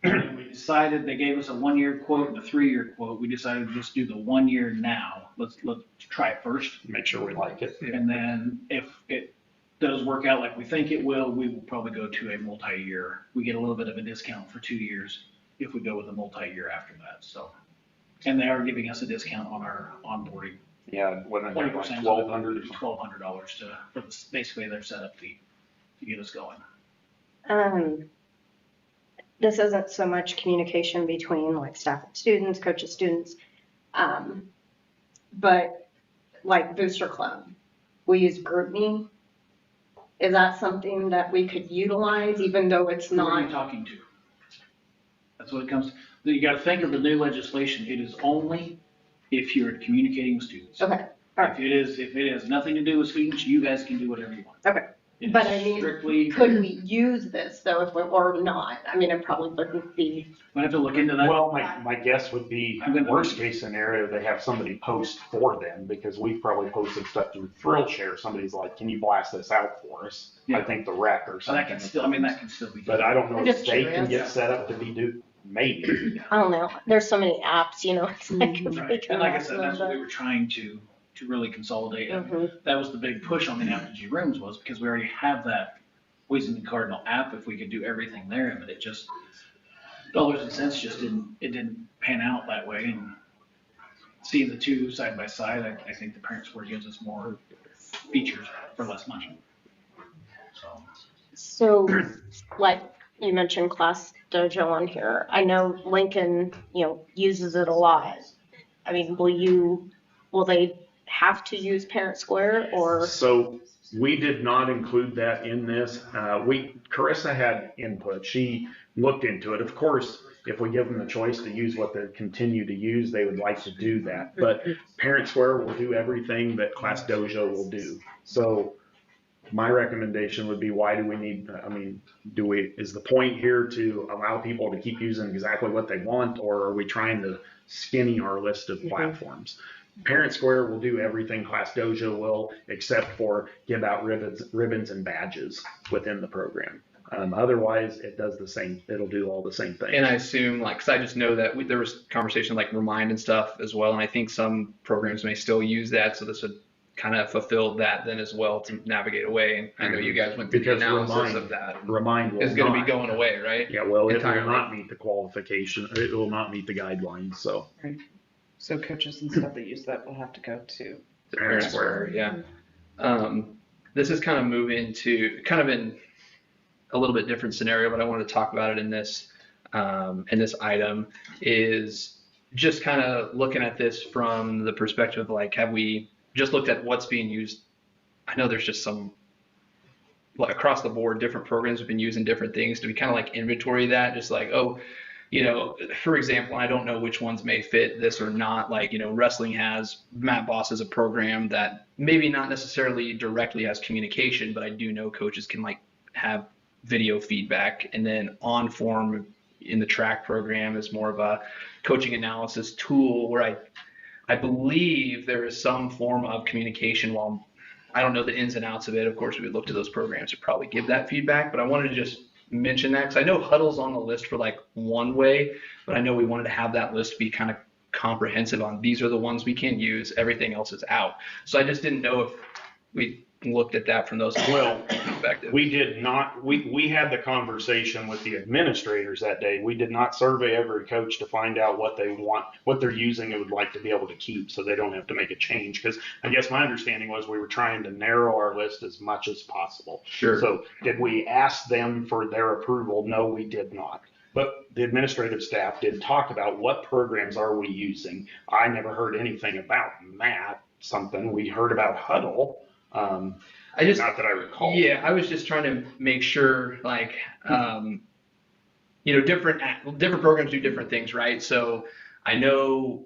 Speaker 8: And we decided, they gave us a 1-year quote and a 3-year quote. We decided to just do the 1 year now. Let's try it first.
Speaker 3: Make sure we like it.
Speaker 8: And then if it does work out like we think it will, we will probably go to a multi-year. We get a little bit of a discount for 2 years if we go with a multi-year after that. So, and they are giving us a discount on our onboarding.
Speaker 3: Yeah, when I like
Speaker 8: $1,200 for basically their setup fee to get us going.
Speaker 2: This isn't so much communication between like staff and students, coaches, students, but like Booster Club, we use GroupMe. Is that something that we could utilize, even though it's
Speaker 8: Who are you
Speaker 2: not?
Speaker 8: talking to? That's what it comes to. You got to think of the new legislation. It is only if you're communicating with students.
Speaker 2: Okay, all right,
Speaker 8: If it has nothing to do with students, you guys can do whatever you want.
Speaker 2: okay.
Speaker 8: It's
Speaker 2: But I mean,
Speaker 8: strictly,
Speaker 2: could we use this though, if we, or not? I mean, it probably wouldn't be.
Speaker 8: we'll have to look into that.
Speaker 3: Well, my guess would be, worst case scenario, they have somebody post for them, because we've probably posted stuff through ThrillShare. Somebody's like, can you blast this out for us?
Speaker 8: Yeah.
Speaker 3: I think the rec or
Speaker 8: So
Speaker 3: something.
Speaker 8: that can still be.
Speaker 3: But I don't know
Speaker 2: I'm
Speaker 3: if
Speaker 2: just
Speaker 3: they can
Speaker 2: curious.
Speaker 3: get set up to be maybe.
Speaker 2: I don't know. There's so many apps, it's like. if we
Speaker 8: Right.
Speaker 2: can
Speaker 8: And like I
Speaker 2: mess
Speaker 8: said,
Speaker 2: with
Speaker 8: that's what
Speaker 2: it.
Speaker 8: we were trying to really consolidate. And
Speaker 2: Mhm.
Speaker 8: that was the big push on the Apogee Rooms, was because we already have that Hoisington Cardinal app. If we could do everything there, but it just, dollars and cents just didn't pan out that way. And seeing the two side by side, I think the Parent Square gives us more features for less money.
Speaker 2: So, like you mentioned Class Dojo on here. I know Lincoln, uses it a lot. I mean, will they have to use Parent Square or?
Speaker 3: So we did not include that in this. Carissa had input. She looked into it. Of course, if we give them the choice to use what they continue to use, they would like to do that. But Parent Square will do everything that Class Dojo will do. So my recommendation would be, why do we need, is the point here to allow people to keep using exactly what they want, or are we trying to skinny our list of platforms? Parent Square will do everything Class Dojo will, except for give out ribbons and badges within the program. Otherwise, it does the same. It'll do all the same things.
Speaker 5: And I assume, like, 'cause I just know that there was conversation like Remind and stuff as well, and I think some programs may still use that, so this would kind of fulfill that then as well to navigate away. And I know you guys went through the analysis of that.
Speaker 3: Remind
Speaker 5: is going to be going away, right?
Speaker 3: Yeah, well,
Speaker 5: entirely.
Speaker 3: It will not meet the qualification. It will not meet the guidelines. So.
Speaker 1: Right. So coaches and stuff that use that will have to go to
Speaker 5: The Parent Square, yeah. This is kind of moving to kind of in a little bit different scenario, but I wanted to talk about it in this item, is just kind of looking at this from the perspective of, like, have we just looked at what's being used? I know there's just some, like, across the board, different programs have been using different things. Do we kind of like inventory that? Just like, oh, you know, for example, I don't know which ones may fit this or not. Like, you know, wrestling has, Matt Boss is a program that maybe not necessarily directly has communication, but I do know coaches can, like, have video feedback. And then On Form in the track program is more of a coaching analysis tool where I believe there is some form of communication. While I don't know the ins and outs of it, of course, we would look to those programs to probably give that feedback, but I wanted to just mention that because I know Huddle's on the list for, like, one way, but I know we wanted to have that list be kind of comprehensive on these are the ones we can use, everything else is out. So I just didn't know if we looked at that from those perspectives.
Speaker 3: We did not. We had the conversation with the administrators that day. We did not survey every coach to find out what they want, what they're using and would like to be able to keep, so they don't have to make a change. Because I guess my understanding was we were trying to narrow our list as much as possible.
Speaker 5: Sure.
Speaker 3: So did we ask them for their approval? No, we did not. But the administrative staff did talk about what programs are we using. I never heard anything about Matt something. We heard about Huddle. Not that I recall.
Speaker 5: Yeah, I was just trying to make sure, like, you know, different programs do different things, right? So I know,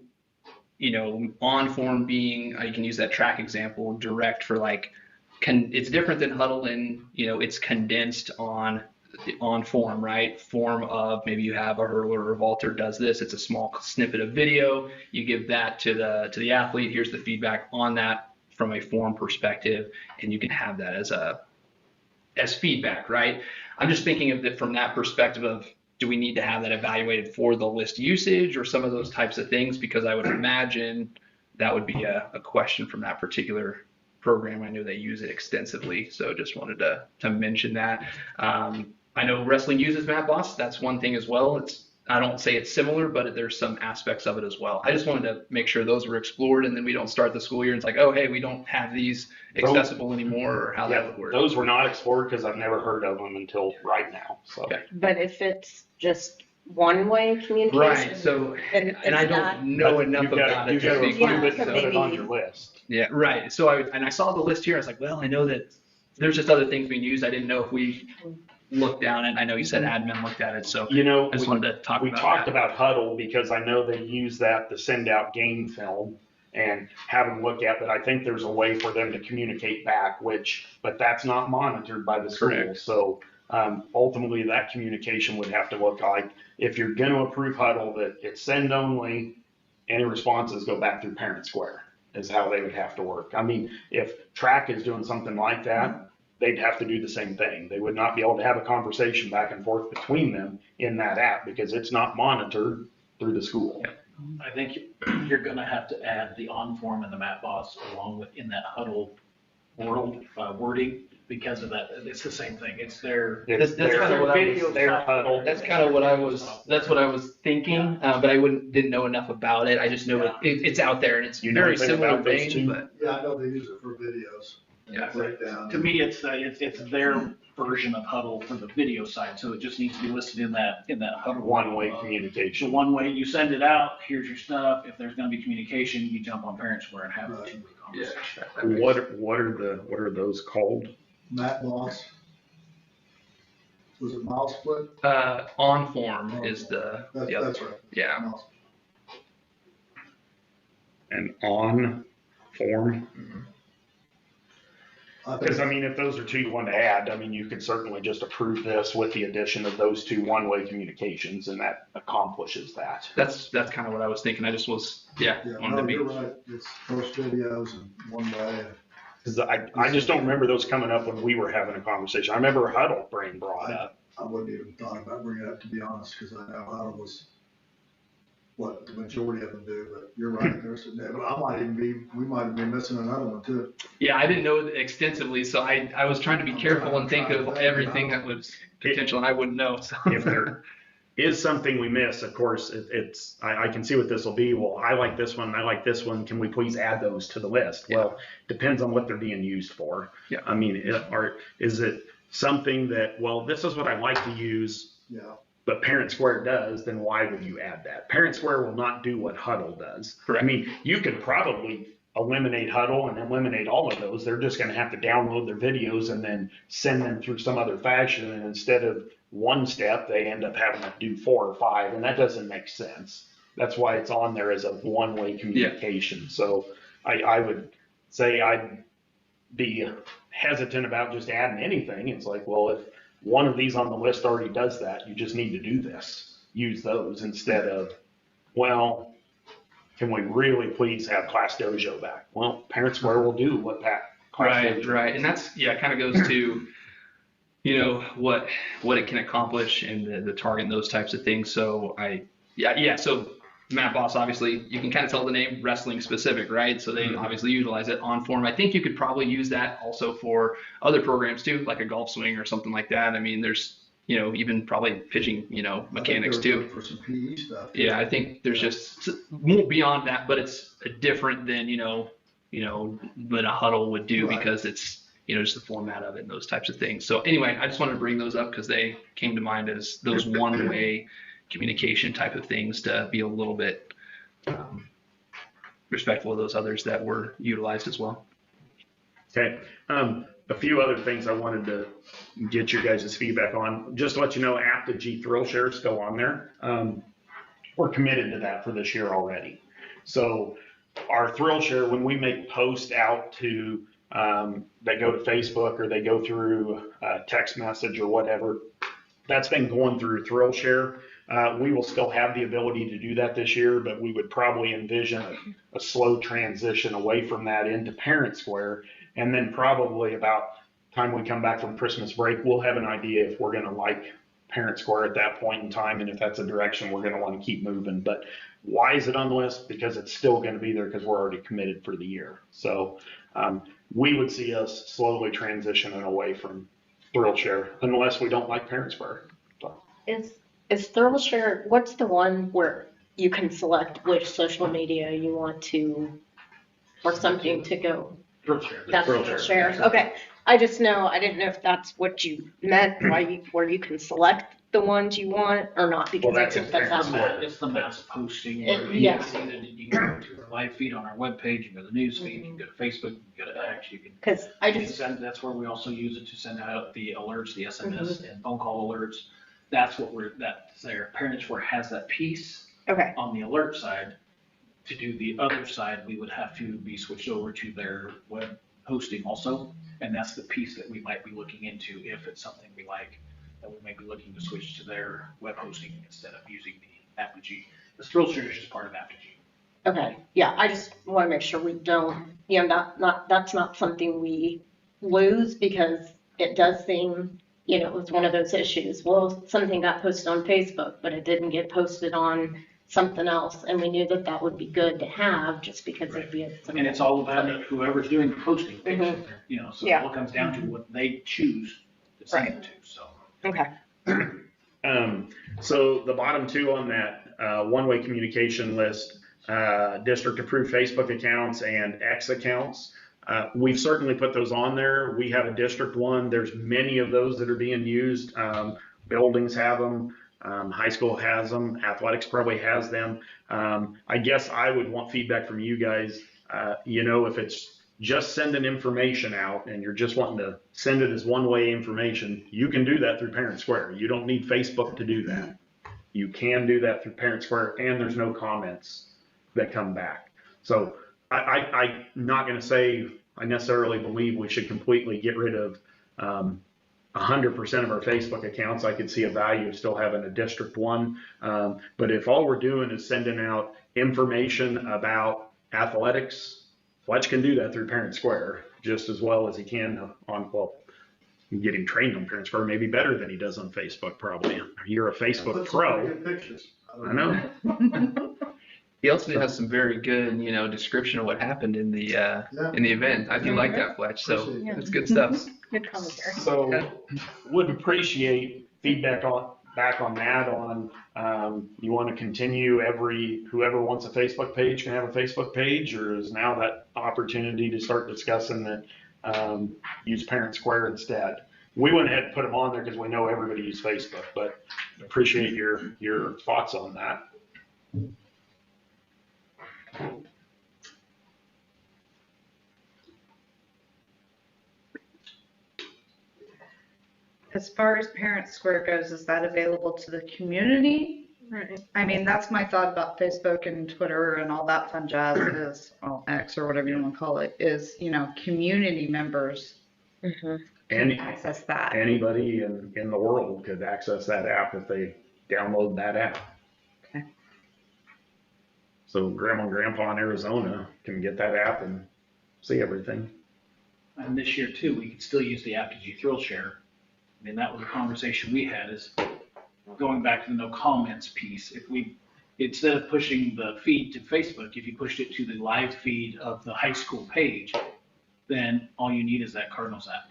Speaker 5: you know, On Form being, you can use that track example, direct for, like, it's different than Huddle in, you know, it's condensed on the On Form, right? Form of maybe you have a hurler or vaulter does this. It's a small snippet of video. You give that to the athlete. Here's the feedback on that from a form perspective, and you can have that as feedback, right? I'm just thinking of it from that perspective of, do we need to have that evaluated for the list usage or some of those types of things? Because I would imagine that would be a question from that particular program. I know they use it extensively, so just wanted to mention that. I know wrestling uses Matt Boss. That's one thing as well. I don't say it's similar, but there's some aspects of it as well. I just wanted to make sure those were explored, and then we don't start the school year and it's like, oh, hey, we don't have these accessible anymore, or how that would work.
Speaker 3: Those were not explored because I've never heard of them until right now. So.
Speaker 5: Okay.
Speaker 2: But if it's just one-way communication.
Speaker 5: Right. So, and I don't know enough about it.
Speaker 3: You've got to approve it and put it on your list.
Speaker 5: Yeah. Right. So I saw the list here. I was like, well, I know that there's just other things being used. I didn't know if we looked down it. I know you said admin looked at it, so
Speaker 3: you know,
Speaker 5: I just wanted to talk about that.
Speaker 3: We talked about Huddle because I know they use that to send out game film and have them look at, but I think there's a way for them to communicate back, but that's not monitored by the school.
Speaker 5: Correct.
Speaker 3: So ultimately that communication would have to look like, if you're going to approve Huddle, that it's send only, any responses go back through Parent Square is how they would have to work. I mean, if track is doing something like that, they'd have to do the same thing. They would not be able to have a conversation back and forth between them in that app because it's not monitored through the school.
Speaker 5: Yeah.
Speaker 8: I think you're going to have to add the On Form and the Matt Boss along with in that Huddle world wording because of that. It's the same thing. It's their
Speaker 5: That's kind of what I was thinking, but I didn't know enough about it. I just know it's out there and it's very similar vein. But
Speaker 7: Yeah, I know they use it for videos.
Speaker 5: Yeah.
Speaker 7: Breakdown.
Speaker 8: To me, it's their version of Huddle for the video side, so it just needs to be listed in that Huddle.
Speaker 3: One-way
Speaker 8: So
Speaker 3: communication.
Speaker 8: one way, you send it out, here's your stuff. If there's gonna be communication, you jump on Parent Square and have a two-way conversation.
Speaker 3: What are those called?
Speaker 7: Matt Boss. Was it Miles Split?
Speaker 5: On form is the other.
Speaker 7: That's right.
Speaker 5: Yeah.
Speaker 7: Miles.
Speaker 3: And on form? Because, I
Speaker 7: think-
Speaker 3: mean, if those are two you want to add, I mean, you could certainly just approve this with the addition of those two one-way communications, and that accomplishes that.
Speaker 5: That's kind of what I was thinking. I just was, wanted
Speaker 7: no,
Speaker 5: to be.
Speaker 7: you're right. It's post videos and one way.
Speaker 3: Because I just don't remember those coming up when we were having a conversation. I remember Huddle being brought up.
Speaker 7: I wouldn't even thought about bringing it up, to be honest, because I know Huddle was what the majority of them do, but you're right. We might have been missing another one too.
Speaker 5: Yeah, I didn't know extensively, so I was trying to be careful and think of everything that was potential, and I wouldn't know. So.
Speaker 3: If there is something we miss, of course, I can see what this will be. Well, I like this one, I like this one. Can we please add those to the list?
Speaker 5: Yeah.
Speaker 3: Well, depends on what they're being used for.
Speaker 5: Yeah.
Speaker 3: I mean, is it something that, well, this is what I like to use,
Speaker 7: Yeah.
Speaker 3: but Parent Square does, then why would you add that? Parent Square will not do what Huddle does.
Speaker 5: Correct.
Speaker 3: I mean, you could probably eliminate Huddle and eliminate all of those. They're just going to have to download their videos and then send them through some other fashion. And instead of one step, they end up having to do 4 or 5. And that doesn't make sense. That's why it's on there as a one-way communication. So I would say I'd be hesitant about just adding anything. It's like, well, if one of these on the list already does that, you just need to do this. Use those instead of, well, can we really please have Class Dojo back? Well, Parent Square will do what Class Dojo
Speaker 5: Right. And that's, kind of goes to, what it can accomplish and the target and those types of things. So so Matt Boss, obviously, you can kind of tell the name wrestling specific, right? So they obviously utilize it on form. I think you could probably use that also for other programs too, like a golf swing or something like that. I mean, there's, even probably pitching, mechanics too.
Speaker 7: For some PE stuff.
Speaker 5: Yeah, I think there's just more beyond that, but it's different than, what a Huddle would do
Speaker 7: Right.
Speaker 5: because it's, just the format of it and those types of things. So anyway, I just wanted to bring those up because they came to mind as those one-way communication type of things to be a little bit respectful of those others that were utilized as well.
Speaker 3: Okay. A few other things I wanted to get your guys' feedback on. Just to let you know, Apogee Thrill Share is still on there. We're committed to that for this year already. So our Thrill Share, when we make posts out to that go to Facebook or they go through text message or whatever, that's been going through Thrill Share. We will still have the ability to do that this year, but we would probably envision a slow transition away from that into Parent Square. And then probably about time we come back from Christmas break, we'll have an idea if we're going to like Parent Square at that point in time, and if that's a direction we're going to want to keep moving. But why is it on the list? Because it's still going to be there because we're already committed for the year. So we would see us slowly transitioning away from Thrill Share unless we don't like Parent Square. So.
Speaker 2: Is Thrill Share, what's the one where you can select which social media you want to, or something to go?
Speaker 8: Thrill Share.
Speaker 2: That's
Speaker 3: Thrill
Speaker 2: Thrill
Speaker 3: Share.
Speaker 2: Share. Okay. I didn't know if that's what you meant, where you can select the ones you want or not, because
Speaker 3: Well,
Speaker 2: I
Speaker 3: that's
Speaker 2: think
Speaker 3: in
Speaker 2: that's
Speaker 3: Parent
Speaker 2: how
Speaker 3: Square.
Speaker 8: It's the mass posting.
Speaker 2: It-
Speaker 8: Where
Speaker 2: yeah.
Speaker 8: You can see that you can go to our live feed on our webpage, you can go to the news feed, you can go to Facebook, you can go to X, you can.
Speaker 2: because
Speaker 8: That's where we also use it to send out the alerts, the SMS and phone call alerts. That's what that's there. Parent Square has that piece
Speaker 2: okay.
Speaker 8: on the alert side. To do the other side, we would have to be switched over to their web hosting also. And that's the piece that we might be looking into if it's something we like, that we may be looking to switch to their web hosting instead of using the Apogee. The Thrill Share is just part of Apogee.
Speaker 2: Okay, yeah, I just want to make sure we don't, that's not something we lose, because it does seem, it's one of those issues. Well, something got posted on Facebook, but it didn't get posted on something else, and we knew that would be good to have just because it'd be a.
Speaker 8: And it's all about whoever's doing the posting,
Speaker 2: Mhm.
Speaker 8: so
Speaker 2: Yeah.
Speaker 8: it all comes down to what they choose to send it to, so.
Speaker 2: Okay,
Speaker 3: So the bottom two on that one-way communication list, district approved Facebook accounts and X accounts. we've certainly put those on there. We have a district one. There's many of those that are being used. Buildings have them. High school has them. Athletics probably has them. I guess I would want feedback from you guys. If it's just sending information out and you're just wanting to send it as one-way information, you can do that through Parent Square. You don't need Facebook to do that. You can do that through Parent Square, and there's no comments that come back. So I'm not going to say I necessarily believe we should completely get rid of 100% of our Facebook accounts. I could see a value of still having a district one. But if all we're doing is sending out information about athletics, Fletch can do that through Parent Square just as well as he can getting trained on Parent Square maybe better than he does on Facebook probably. You're a Facebook pro.
Speaker 7: Good pictures.
Speaker 3: I know.
Speaker 5: He also has some very good, description of what happened in the event. I do like that, Fletch. So it's good stuff.
Speaker 2: Good commentary.
Speaker 3: So would appreciate feedback back on that you want to continue whoever wants a Facebook page can have a Facebook page, or is now that opportunity to start discussing that use Parent Square instead? We went ahead and put them on there because we know everybody uses Facebook, but appreciate your thoughts on that.
Speaker 1: As far as Parent Square goes, is that available to the community? I mean, that's my thought about Facebook and Twitter and all that fun jazz is, X or whatever you want to call it, is, community members can access that.
Speaker 3: Anybody in the world could access that app if they download that app.
Speaker 1: Okay.
Speaker 3: So grandma and grandpa in Arizona can get that app and see everything.
Speaker 8: And this year too, we could still use the app to Thrill Share. I mean, that was a conversation we had, is going back to the no comments piece. If we, instead of pushing the feed to Facebook, if you pushed it to the live feed of the high school page, then all you need is that Cardinals app.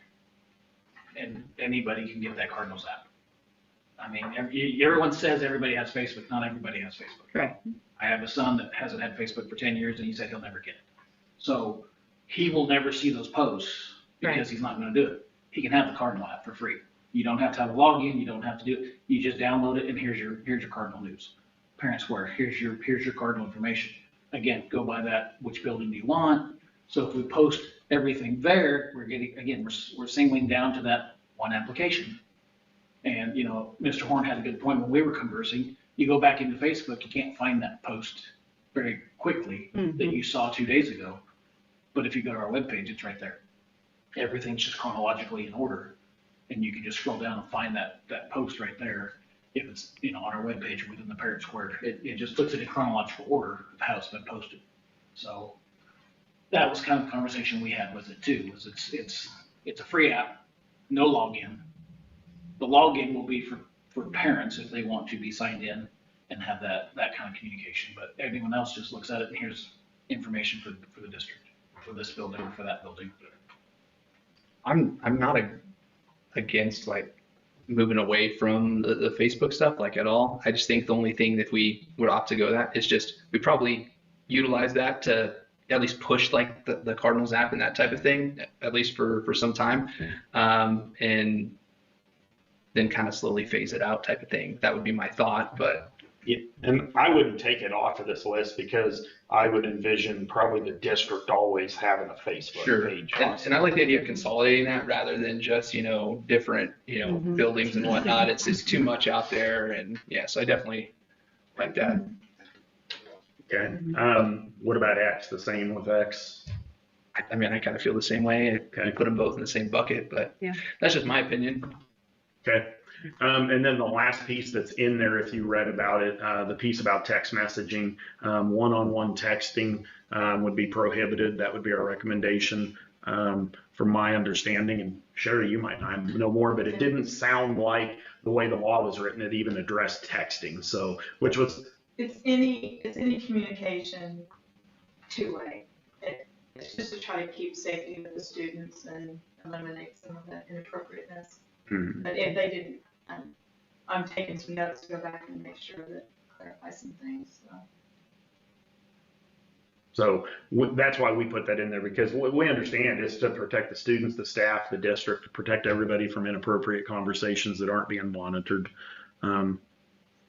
Speaker 8: And anybody can get that Cardinals app. I mean, everyone says everybody has Facebook. Not everybody has Facebook.
Speaker 1: Right.
Speaker 8: I have a son that hasn't had Facebook for 10 years, and he said he'll never get it. So he will never see those posts because he's not going to do it. He can have the Cardinal app for free. You don't have to have a login. You don't have to do it. You just download it, and here's your Cardinal news. Parent Square. Here's your Cardinal information. Again, go by that. Which building do you want? So if we post everything there, we're singling down to that one application. And Mr. Horn had a good point when we were conversing. You go back into Facebook, you can't find that post very quickly that you saw 2 days ago. But if you go to our webpage, it's right there. Everything's just chronologically in order. And you can just scroll down and find that post right there. If it's on our webpage or within the Parent Square, it just puts it in chronological order of how it's been posted. So that was kind of the conversation we had with it too. Was it's a free app, no login. The login will be for parents if they want to be signed in and have that kind of communication. But everyone else just looks at it and here's information for the district, for this building or for that building.
Speaker 5: I'm not against moving away from the Facebook stuff at all. I just think the only thing that we would opt to go that is just we probably utilize that to at least push the Cardinals app and that type of thing, at least for some time, and then kind of slowly phase it out type of thing. That would be my thought, but.
Speaker 3: Yeah, and I wouldn't take it off of this list because I would envision probably the district always having a Facebook page.
Speaker 5: And I like the idea of consolidating that rather than just, different, buildings and whatnot. It's too much out there. And so I definitely like that.
Speaker 3: Okay. What about X? The same with X?
Speaker 5: I mean, I kind of feel the same way. I put them both in the same bucket, but that's just my opinion.
Speaker 3: Okay. And then the last piece that's in there, if you read about it, the piece about text messaging, one-on-one texting would be prohibited. That would be our recommendation from my understanding. And Sherry, you might not know more, but it didn't sound like the way the law was written, it even addressed texting. So, which was...
Speaker 9: It's any communication two-way. It's just to try to keep safety with the students and eliminate some of that inappropriateness. But if they didn't, I'm taking some notes to go back and make sure that clarify some things. So.
Speaker 3: So that's why we put that in there, because we understand it's to protect the students, the staff, the district, to protect everybody from inappropriate conversations that aren't being monitored.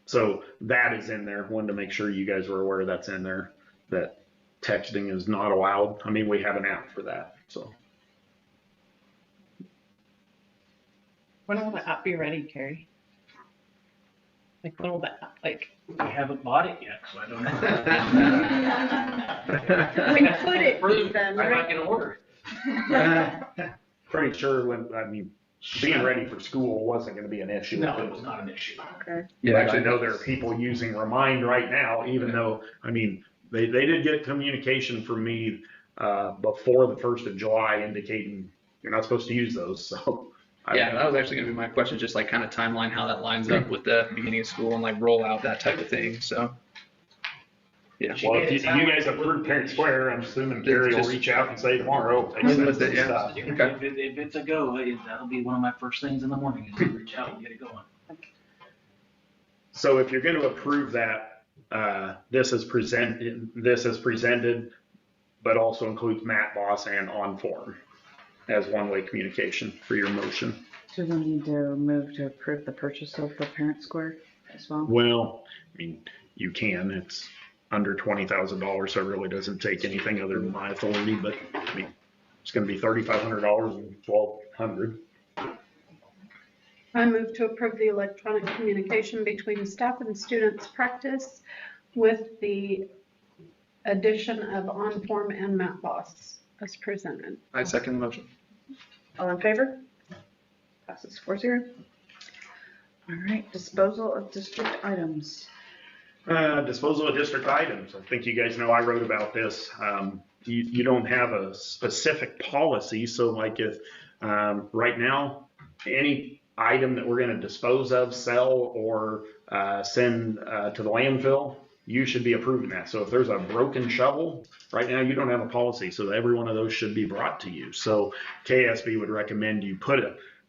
Speaker 3: So that is in there. Wanted to make sure you guys were aware that's in there, that texting is not allowed. I mean, we have an app for that, so.
Speaker 6: When will the app be ready, Carrie? Like, when will the app, like?
Speaker 8: I haven't bought it yet, so I don't know.
Speaker 6: When could it be
Speaker 8: Approved,
Speaker 6: then,
Speaker 8: I'm
Speaker 6: right?
Speaker 8: not gonna order
Speaker 3: Pretty sure being ready for school wasn't gonna be an issue.
Speaker 8: it. No, it was not an issue.
Speaker 1: Okay.
Speaker 3: Yeah, actually, I know there are people using Remind right now, even though, I mean, they did get communication from me before the 1st of July indicating you're not supposed to use those, so.
Speaker 5: Yeah, that was actually gonna be my question, just like kind of timeline, how that lines up with the beginning of school and like rollout, that type of thing, so. Yeah.
Speaker 3: Well, if you guys approve Parent Square, I'm assuming Gary will reach out and say tomorrow. take
Speaker 5: With
Speaker 3: some
Speaker 5: it, yeah.
Speaker 3: stuff.
Speaker 5: Okay.
Speaker 8: If it's a go, that'll be one of my first things in the morning, is to reach out and get it going.
Speaker 3: So if you're gonna approve that, this is presented, but also includes Matt Boss and on form as one-way communication for your motion.
Speaker 1: Do we need to move to approve the purchase of the Parent Square as well?
Speaker 3: Well, I mean, you can, it's under $20,000, so it really doesn't take anything other than my authority, but I mean, it's gonna be $3,500 and $1,200.
Speaker 6: I move to approve the electronic communication between staff and students practice with the addition of on-form and Matt Boss as presented.
Speaker 5: I second the motion.
Speaker 1: All in favor? Passes 4-0. All right, disposal of district items.
Speaker 3: Disposal of district items. I think you guys know I wrote about this. You don't have a specific policy, so like if right now, any item that we're going to dispose of, sell, or send to the landfill, you should be approving that. So if there's a broken shovel, right now you don't have a policy, so every one of those should be brought to you. So KSB would recommend you put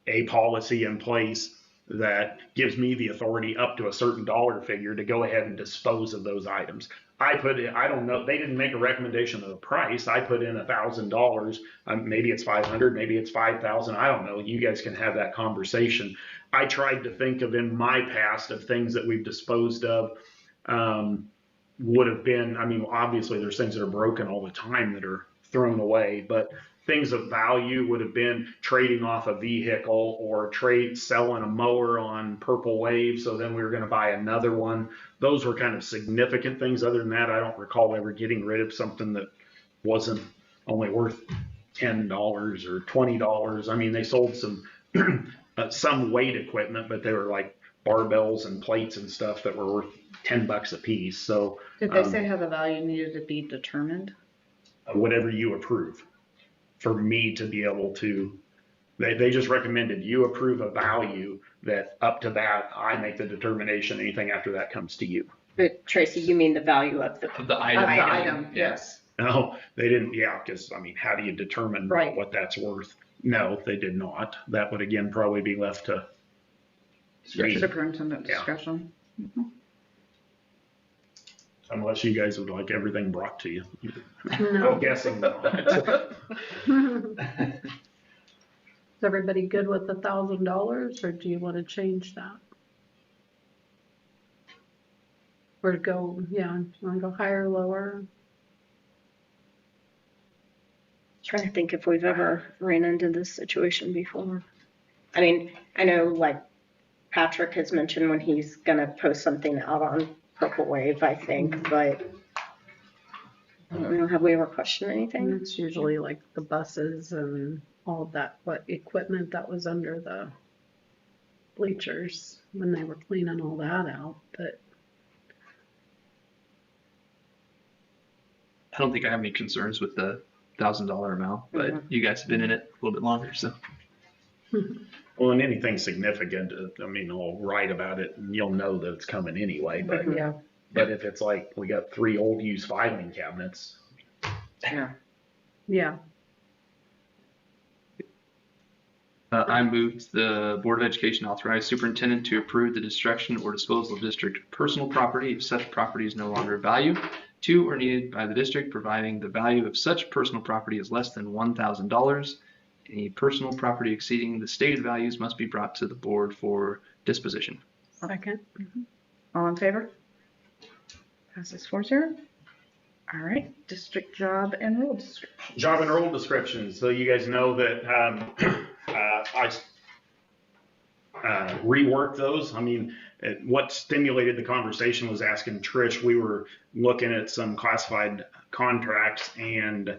Speaker 3: a policy in place that gives me the authority up to a certain dollar figure to go ahead and dispose of those items. I don't know, they didn't make a recommendation of the price. I put in $1,000. Maybe it's 500, maybe it's 5,000. I don't know. You guys can have that conversation. I tried to think of in my past of things that we've disposed of. Would have been, I mean, obviously there's things that are broken all the time that are thrown away, but things of value would have been trading off a vehicle or selling a mower on Purple Wave. So then we were going to buy another one. Those were kind of significant things. Other than that, I don't recall ever getting rid of something that wasn't only worth $10 or $20. I mean, they sold some weight equipment, but they were like barbells and plates and stuff that were worth $10 a piece. So
Speaker 1: Did they say how the value needed to be determined?
Speaker 3: Whatever you approve. For me to be able to, they just recommended you approve a value that up to that, I make the determination. Anything after that comes to you.
Speaker 2: But Tracy, you mean the value of the
Speaker 5: Of the item.
Speaker 1: Item,
Speaker 5: Yeah.
Speaker 1: yes.
Speaker 3: No, they didn't. Yeah, because I mean, how do you determine
Speaker 2: Right.
Speaker 3: what that's worth? No, they did not. That would again probably be left to me,
Speaker 1: Superintendent
Speaker 3: Yeah.
Speaker 1: discretion.
Speaker 3: unless you guys would like everything brought to you.
Speaker 6: No.
Speaker 3: I'm guessing not.
Speaker 6: Is everybody good with $1,000, or do you want to change that? Or go, yeah, you want to go higher, lower?
Speaker 2: Trying to think if we've ever ran into this situation before. I mean, I know like Patrick has mentioned when he's gonna post something out on Purple Wave, I think, but I don't know, have we ever questioned anything?
Speaker 6: It's usually like the buses and all of that, what equipment that was under the bleachers when they were cleaning all that out, but
Speaker 5: I don't think I have any concerns with the $1,000 amount, but you guys have been in it a little bit longer, so.
Speaker 3: Well, and anything significant, I mean, I'll write about it and you'll know that it's coming anyway. But
Speaker 6: yeah.
Speaker 3: But if it's like we got 3 old used filing cabinets,
Speaker 6: Yeah,
Speaker 5: I moved the Board of Education authorize superintendent to approve the destruction or disposal of district personal property if such property is no longer of value to or needed by the district, providing the value of such personal property is less than $1,000. Any personal property exceeding the stated values must be brought to the board for disposition.
Speaker 6: Second.
Speaker 1: All in favor? Passes 4-0. All right, district job and role description.
Speaker 3: Job and role descriptions. So you guys know that I reworked those. I mean, what stimulated the conversation was asking Trish. We were looking at some classified contracts and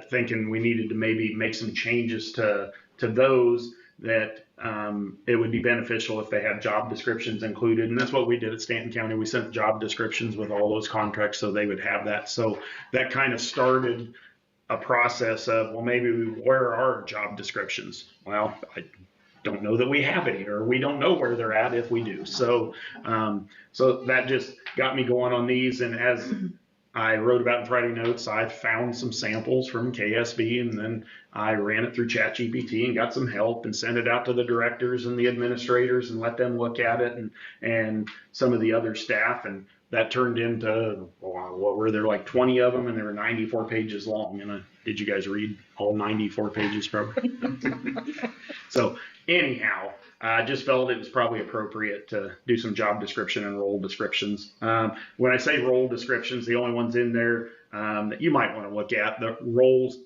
Speaker 3: thinking we needed to maybe make some changes to those that it would be beneficial if they had job descriptions included. And that's what we did at Stanton County. We sent job descriptions with all those contracts so they would have that. So that kind of started a process of, well, maybe where are our job descriptions? Well, I don't know that we have any, or we don't know where they're at if we do. So, so that just got me going on these. And as I wrote about in Friday notes, I found some samples from KSB, and then I ran it through ChatGPT and got some help and sent it out to the directors and the administrators and let them look at it, and some of the other staff. And that turned into, what were there, like 20 of them, and they were 94 pages long. And did you guys read all 94 pages probably? So anyhow, I just felt it was probably appropriate to do some job description and role descriptions. When I say role descriptions, the only ones in there that you might want to look at, the roles,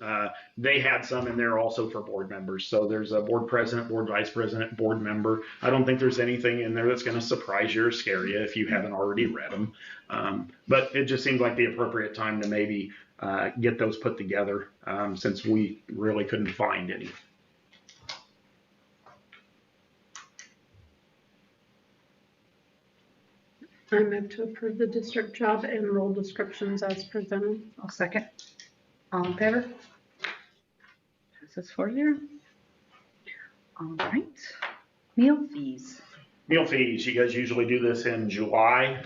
Speaker 3: they had some in there also for board members. So there's a board president, board vice president, board member. I don't think there's anything in there that's going to surprise you or scare you if you haven't already read them. But it just seemed like the appropriate time to maybe get those put together since we really couldn't find any.
Speaker 6: I move to approve the district job and role descriptions as presented.
Speaker 1: I'll second. All in favor? Passes 4-0. All right, meal fees.
Speaker 3: Meal fees, you guys usually do this in July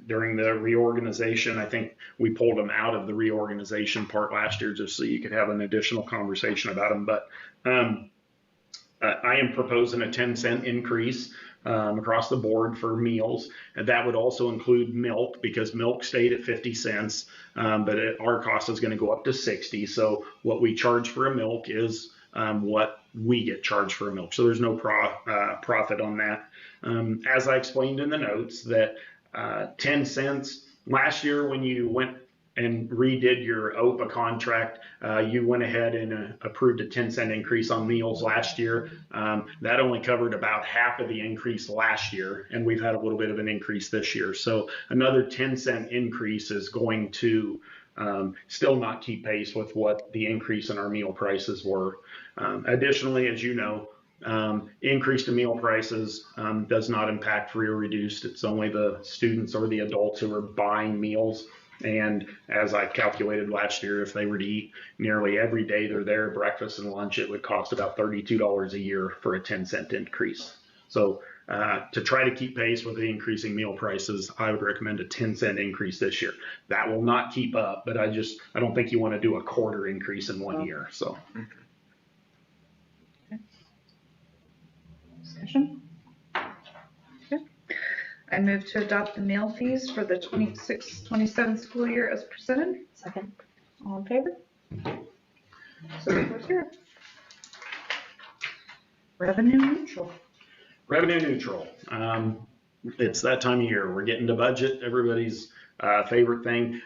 Speaker 3: during the reorganization. I think we pulled them out of the reorganization part last year just so you could have an additional conversation about them. But I am proposing a 10-cent increase across the board for meals, and that would also include milk because milk stayed at 50 cents, but our cost is going to go up to 60. So what we charge for a milk is what we get charged for a milk. So there's no profit on that. As I explained in the notes, that 10 cents last year when you went and redid your OPA contract, you went ahead and approved a 10-cent increase on meals last year. That only covered about half of the increase last year, and we've had a little bit of an increase this year. So another 10-cent increase is going to still not keep pace with what the increase in our meal prices were. Additionally, as you know, increase to meal prices does not impact free or reduced. It's only the students or the adults who are buying meals. And as I calculated last year, if they were to eat nearly every day they're there, breakfast and lunch, it would cost about $32 a year for a 10-cent increase. So to try to keep pace with the increasing meal prices, I would recommend a 10-cent increase this year. That will not keep up, but I don't think you want to do a quarter increase in 1 year. So.
Speaker 1: Okay. Discussion? Okay. I move to adopt the meal fees for the 26-27 school year as presented.
Speaker 2: Second.
Speaker 1: All in favor? So 4-0. Revenue neutral.
Speaker 3: Revenue neutral. It's that time of year. We're getting to budget, everybody's favorite thing.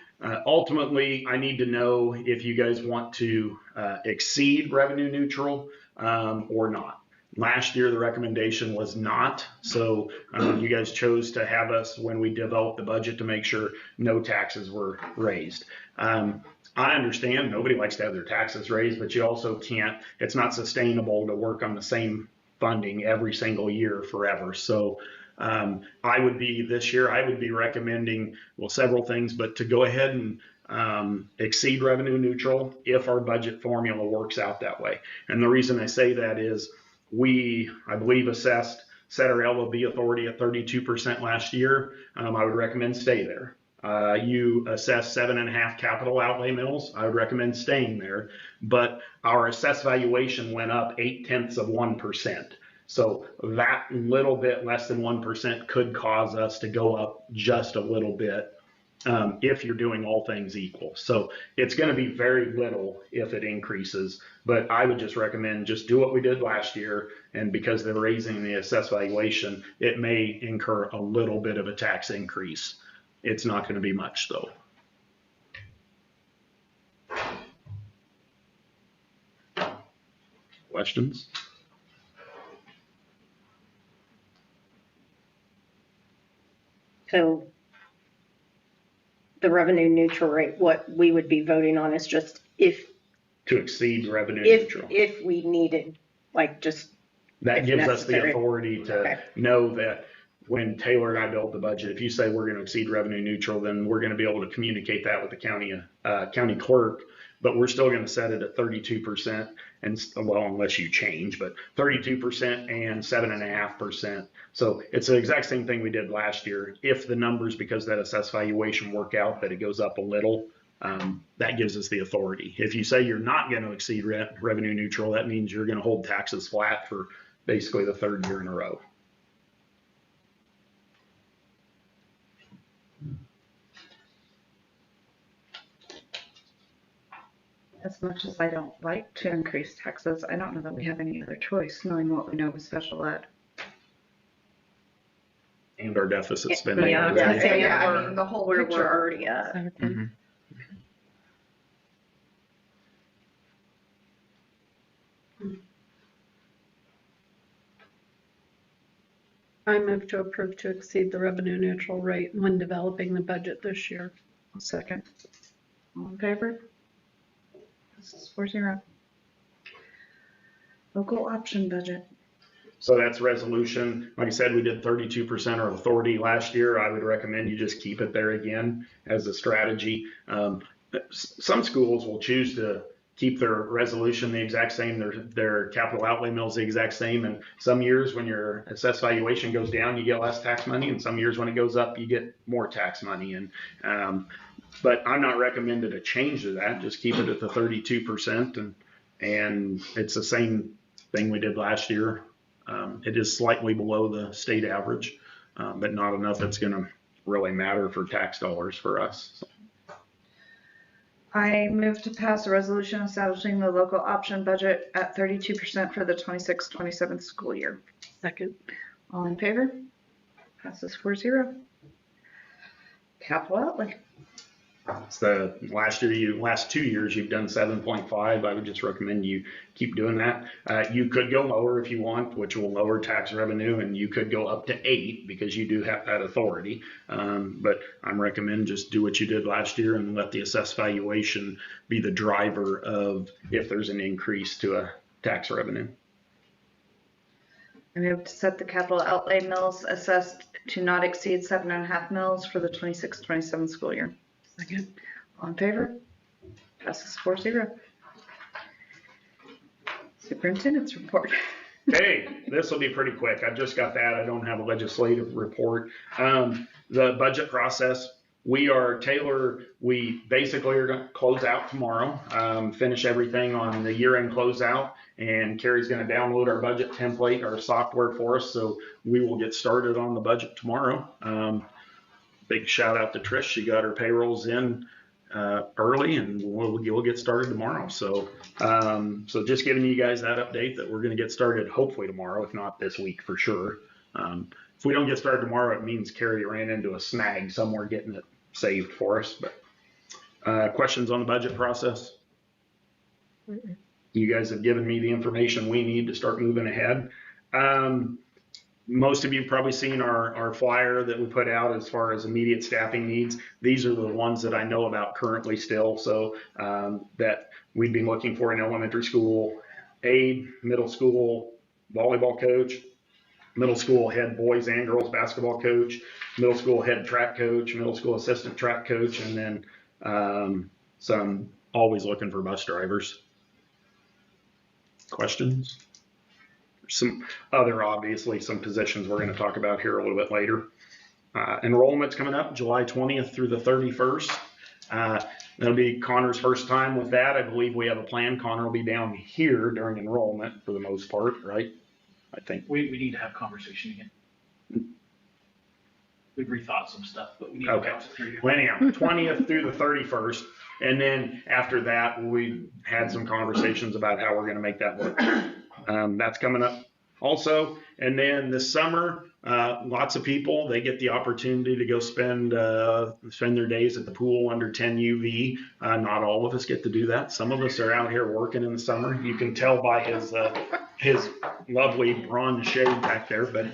Speaker 3: Ultimately, I need to know if you guys want to exceed revenue neutral or not. Last year, the recommendation was not. So you guys chose to have us, when we developed the budget, to make sure no taxes were raised. I understand nobody likes to have their taxes raised, but you also can't, it's not sustainable to work on the same funding every single year forever. So I would be recommending, well, several things, but to go ahead and exceed revenue neutral if our budget formula works out that way. And the reason I say that is I believe, set our LOB authority at 32% last year. I would recommend stay there. You assess 7.5 capital outlay mills. I would recommend staying there. But our assessed valuation went up 0.8%. So that little bit less than 1% could cause us to go up just a little bit if you're doing all things equal. So it's going to be very little if it increases, but I would just recommend just do what we did last year. And because they're raising the assessed valuation, it may incur a little bit of a tax increase. It's not going to be much though. Questions?
Speaker 2: So the revenue neutral rate, what we would be voting on is just if,
Speaker 3: To exceed revenue neutral.
Speaker 2: if we needed, like just,
Speaker 3: That
Speaker 2: if
Speaker 3: gives us the
Speaker 2: necessary.
Speaker 3: authority to
Speaker 2: Okay.
Speaker 3: know that when Taylor and I build the budget, if you say we're going to exceed revenue neutral, then we're going to be able to communicate that with the county clerk, but we're still going to set it at 32%. And well, unless you change, but 32% and 7.5%. So it's the exact same thing we did last year. If the numbers, because that assessed valuation work out, that it goes up a little, that gives us the authority. If you say you're not going to exceed revenue neutral, that means you're going to hold taxes flat for basically the third year in a row.
Speaker 1: As much as I don't like to increase taxes, I don't know that we have any other choice, knowing what we know with special ed.
Speaker 3: And our deficit spending.
Speaker 2: Yeah,
Speaker 1: I mean, the whole
Speaker 2: we're
Speaker 1: picture.
Speaker 2: already at.
Speaker 5: Mhm.
Speaker 6: I move to approve to exceed the revenue neutral rate when developing the budget this year.
Speaker 1: Second. All in favor? This is 4-0. Local option budget.
Speaker 3: So that's resolution. Like I said, we did 32% of authority last year. I would recommend you just keep it there again as a strategy. Some schools will choose to keep their resolution the exact same, their capital outlay mills the exact same. And some years when your assessed valuation goes down, you get less tax money. And some years when it goes up, you get more tax money. And but I'm not recommended a change to that. Just keep it at the 32%. And it's the same thing we did last year. It is slightly below the state average, but not enough that's going to really matter for tax dollars for us. So.
Speaker 1: I move to pass a resolution establishing the local option budget at 32% for the 26-27 school year.
Speaker 6: Second.
Speaker 1: All in favor? Passes 4-0. Capital outlay.
Speaker 3: It's the last 2 years you've done 7.5. I would just recommend you keep doing that. You could go lower if you want, which will lower tax revenue, and you could go up to 8 because you do have that authority. But I'm recommend just do what you did last year and let the assessed valuation be the driver of if there's an increase to a tax revenue.
Speaker 1: I move to set the capital outlay mills assessed to not exceed 7.5 mils for the 26-27 school year.
Speaker 6: Second.
Speaker 1: All in favor? Passes 4-0. Superintendent's report.
Speaker 3: Okay, this will be pretty quick. I've just got that. I don't have a legislative report. The budget process, Taylor, we basically are going to close out tomorrow, finish everything on the year-end closeout, and Carrie's going to download our budget template, our software for us, so we will get started on the budget tomorrow. Big shout out to Trish. She got her payrolls in early, and we'll get started tomorrow. So just giving you guys that update that we're going to get started hopefully tomorrow, if not this week for sure. If we don't get started tomorrow, it means Carrie ran into a snag somewhere getting it saved for us. But questions on the budget process? You guys have given me the information we need to start moving ahead. Most of you have probably seen our flyer that we put out as far as immediate staffing needs. These are the ones that I know about currently still. So that we'd be looking for an elementary school aide, middle school volleyball coach, middle school head boys and girls basketball coach, middle school head track coach, middle school assistant track coach, and then some always looking for bus drivers. Questions? Some other, obviously, some positions we're going to talk about here a little bit later. Enrollment's coming up July 20th through the 31st. That'll be Connor's first time with that. I believe we have a plan. Connor will be down here during enrollment for the most part, right? I think.
Speaker 8: We need to have conversation again. we've rethought some stuff, but we need to
Speaker 3: Okay.
Speaker 8: bounce it through you.
Speaker 3: Well, anyhow, 20th through the 31st. And then after that, we had some conversations about how we're going to make that work. That's coming up also. And then this summer, lots of people, they get the opportunity to go spend their days at the pool under 10 UV. Not all of us get to do that. Some of us are out here working in the summer. You can tell by his lovely bronze shade back there. But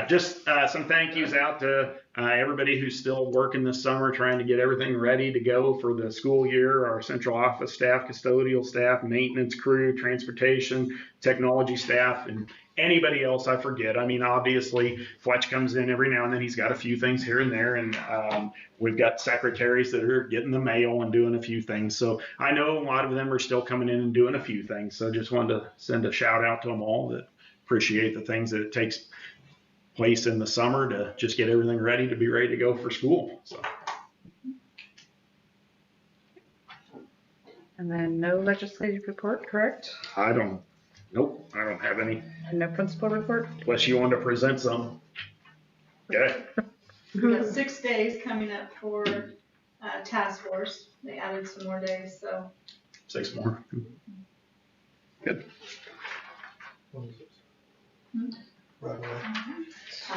Speaker 3: just some thank yous out to everybody who's still working this summer, trying to get everything ready to go for the school year. Our central office staff, custodial staff, maintenance crew, transportation, technology staff, and anybody else I forget. I mean, obviously, Fletch comes in every now and then. He's got a few things here and there, and we've got secretaries that are getting the mail and doing a few things. So I know a lot of them are still coming in and doing a few things. So just wanted to send a shout out to them all that appreciate the things that it takes place in the summer to just get everything ready to be ready to go for school. So.
Speaker 1: And then no legislative report, correct?
Speaker 3: Nope, I don't have any.
Speaker 1: And no principal report?
Speaker 3: Unless you want to present some. Okay.
Speaker 9: We got 6 days coming up for task force. They added some more days, so.
Speaker 3: 6 more. Good.
Speaker 7: Right away.
Speaker 9: I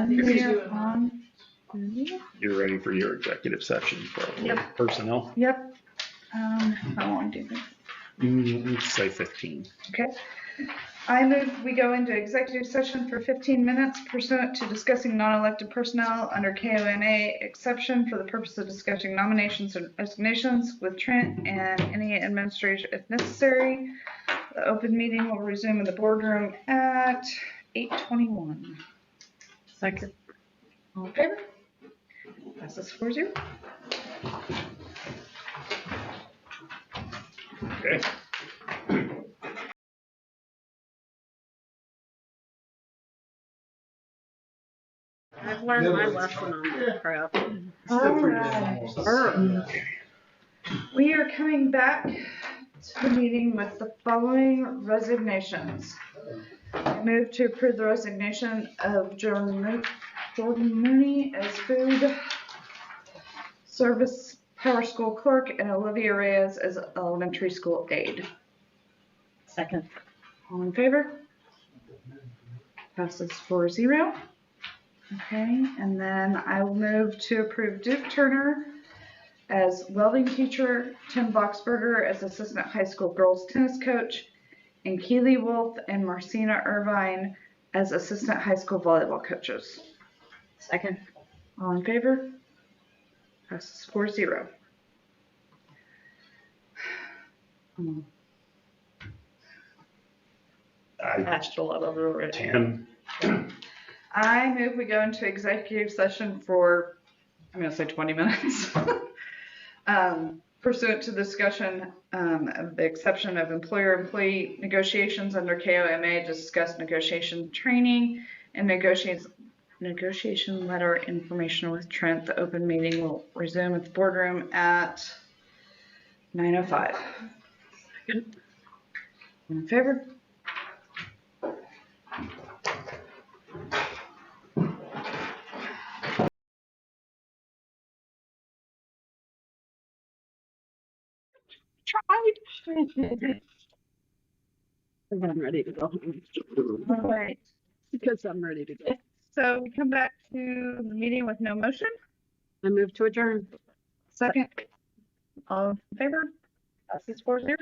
Speaker 9: think we do it.
Speaker 3: You're ready for your executive session for
Speaker 1: Yep.
Speaker 3: personnel?
Speaker 1: Yep. How long do you think?
Speaker 3: Let's say 15.
Speaker 1: Okay. I move we go into executive session for 15 minutes pursuant to discussing non-elected personnel under KONA exception for the purpose of discussing nominations and resignations with Trent and any administration if necessary. The open meeting will resume in the boardroom at 8:21.
Speaker 6: Second.
Speaker 1: All in favor? Passes 4-0.
Speaker 3: Okay.
Speaker 6: I've learned my lesson on this crap.
Speaker 1: We are coming back to the meeting with the following resignations. I move to approve the resignation of Jordan Mooney as food service power school clerk and Olivia Reyes as elementary school aide.
Speaker 6: Second.
Speaker 1: All in favor? Passes 4-0. Okay, and then I will move to approve Duke Turner as welding teacher, Tim Boxberger as assistant high school girls tennis coach, and Keely Wolf and Marcina Irvine as assistant high school volleyball coaches.
Speaker 6: Second.
Speaker 1: All in favor? Passes 4-0.
Speaker 6: Patched a lot of it already.
Speaker 3: 10.
Speaker 1: I move we go into executive session for, I'm gonna say 20 minutes. Pursuant to discussion of the exception of employer-employee negotiations under KOMA, discuss negotiation training and negotiation letter information with Trent. The open meeting will resume at the boardroom at 9:05. In favor?
Speaker 6: I'm ready to go home
Speaker 1: All right.
Speaker 6: because I'm ready to go.
Speaker 1: So we come back to the meeting with no motion.
Speaker 6: I move to adjourn.
Speaker 1: Second. All in favor? Passes 4-0.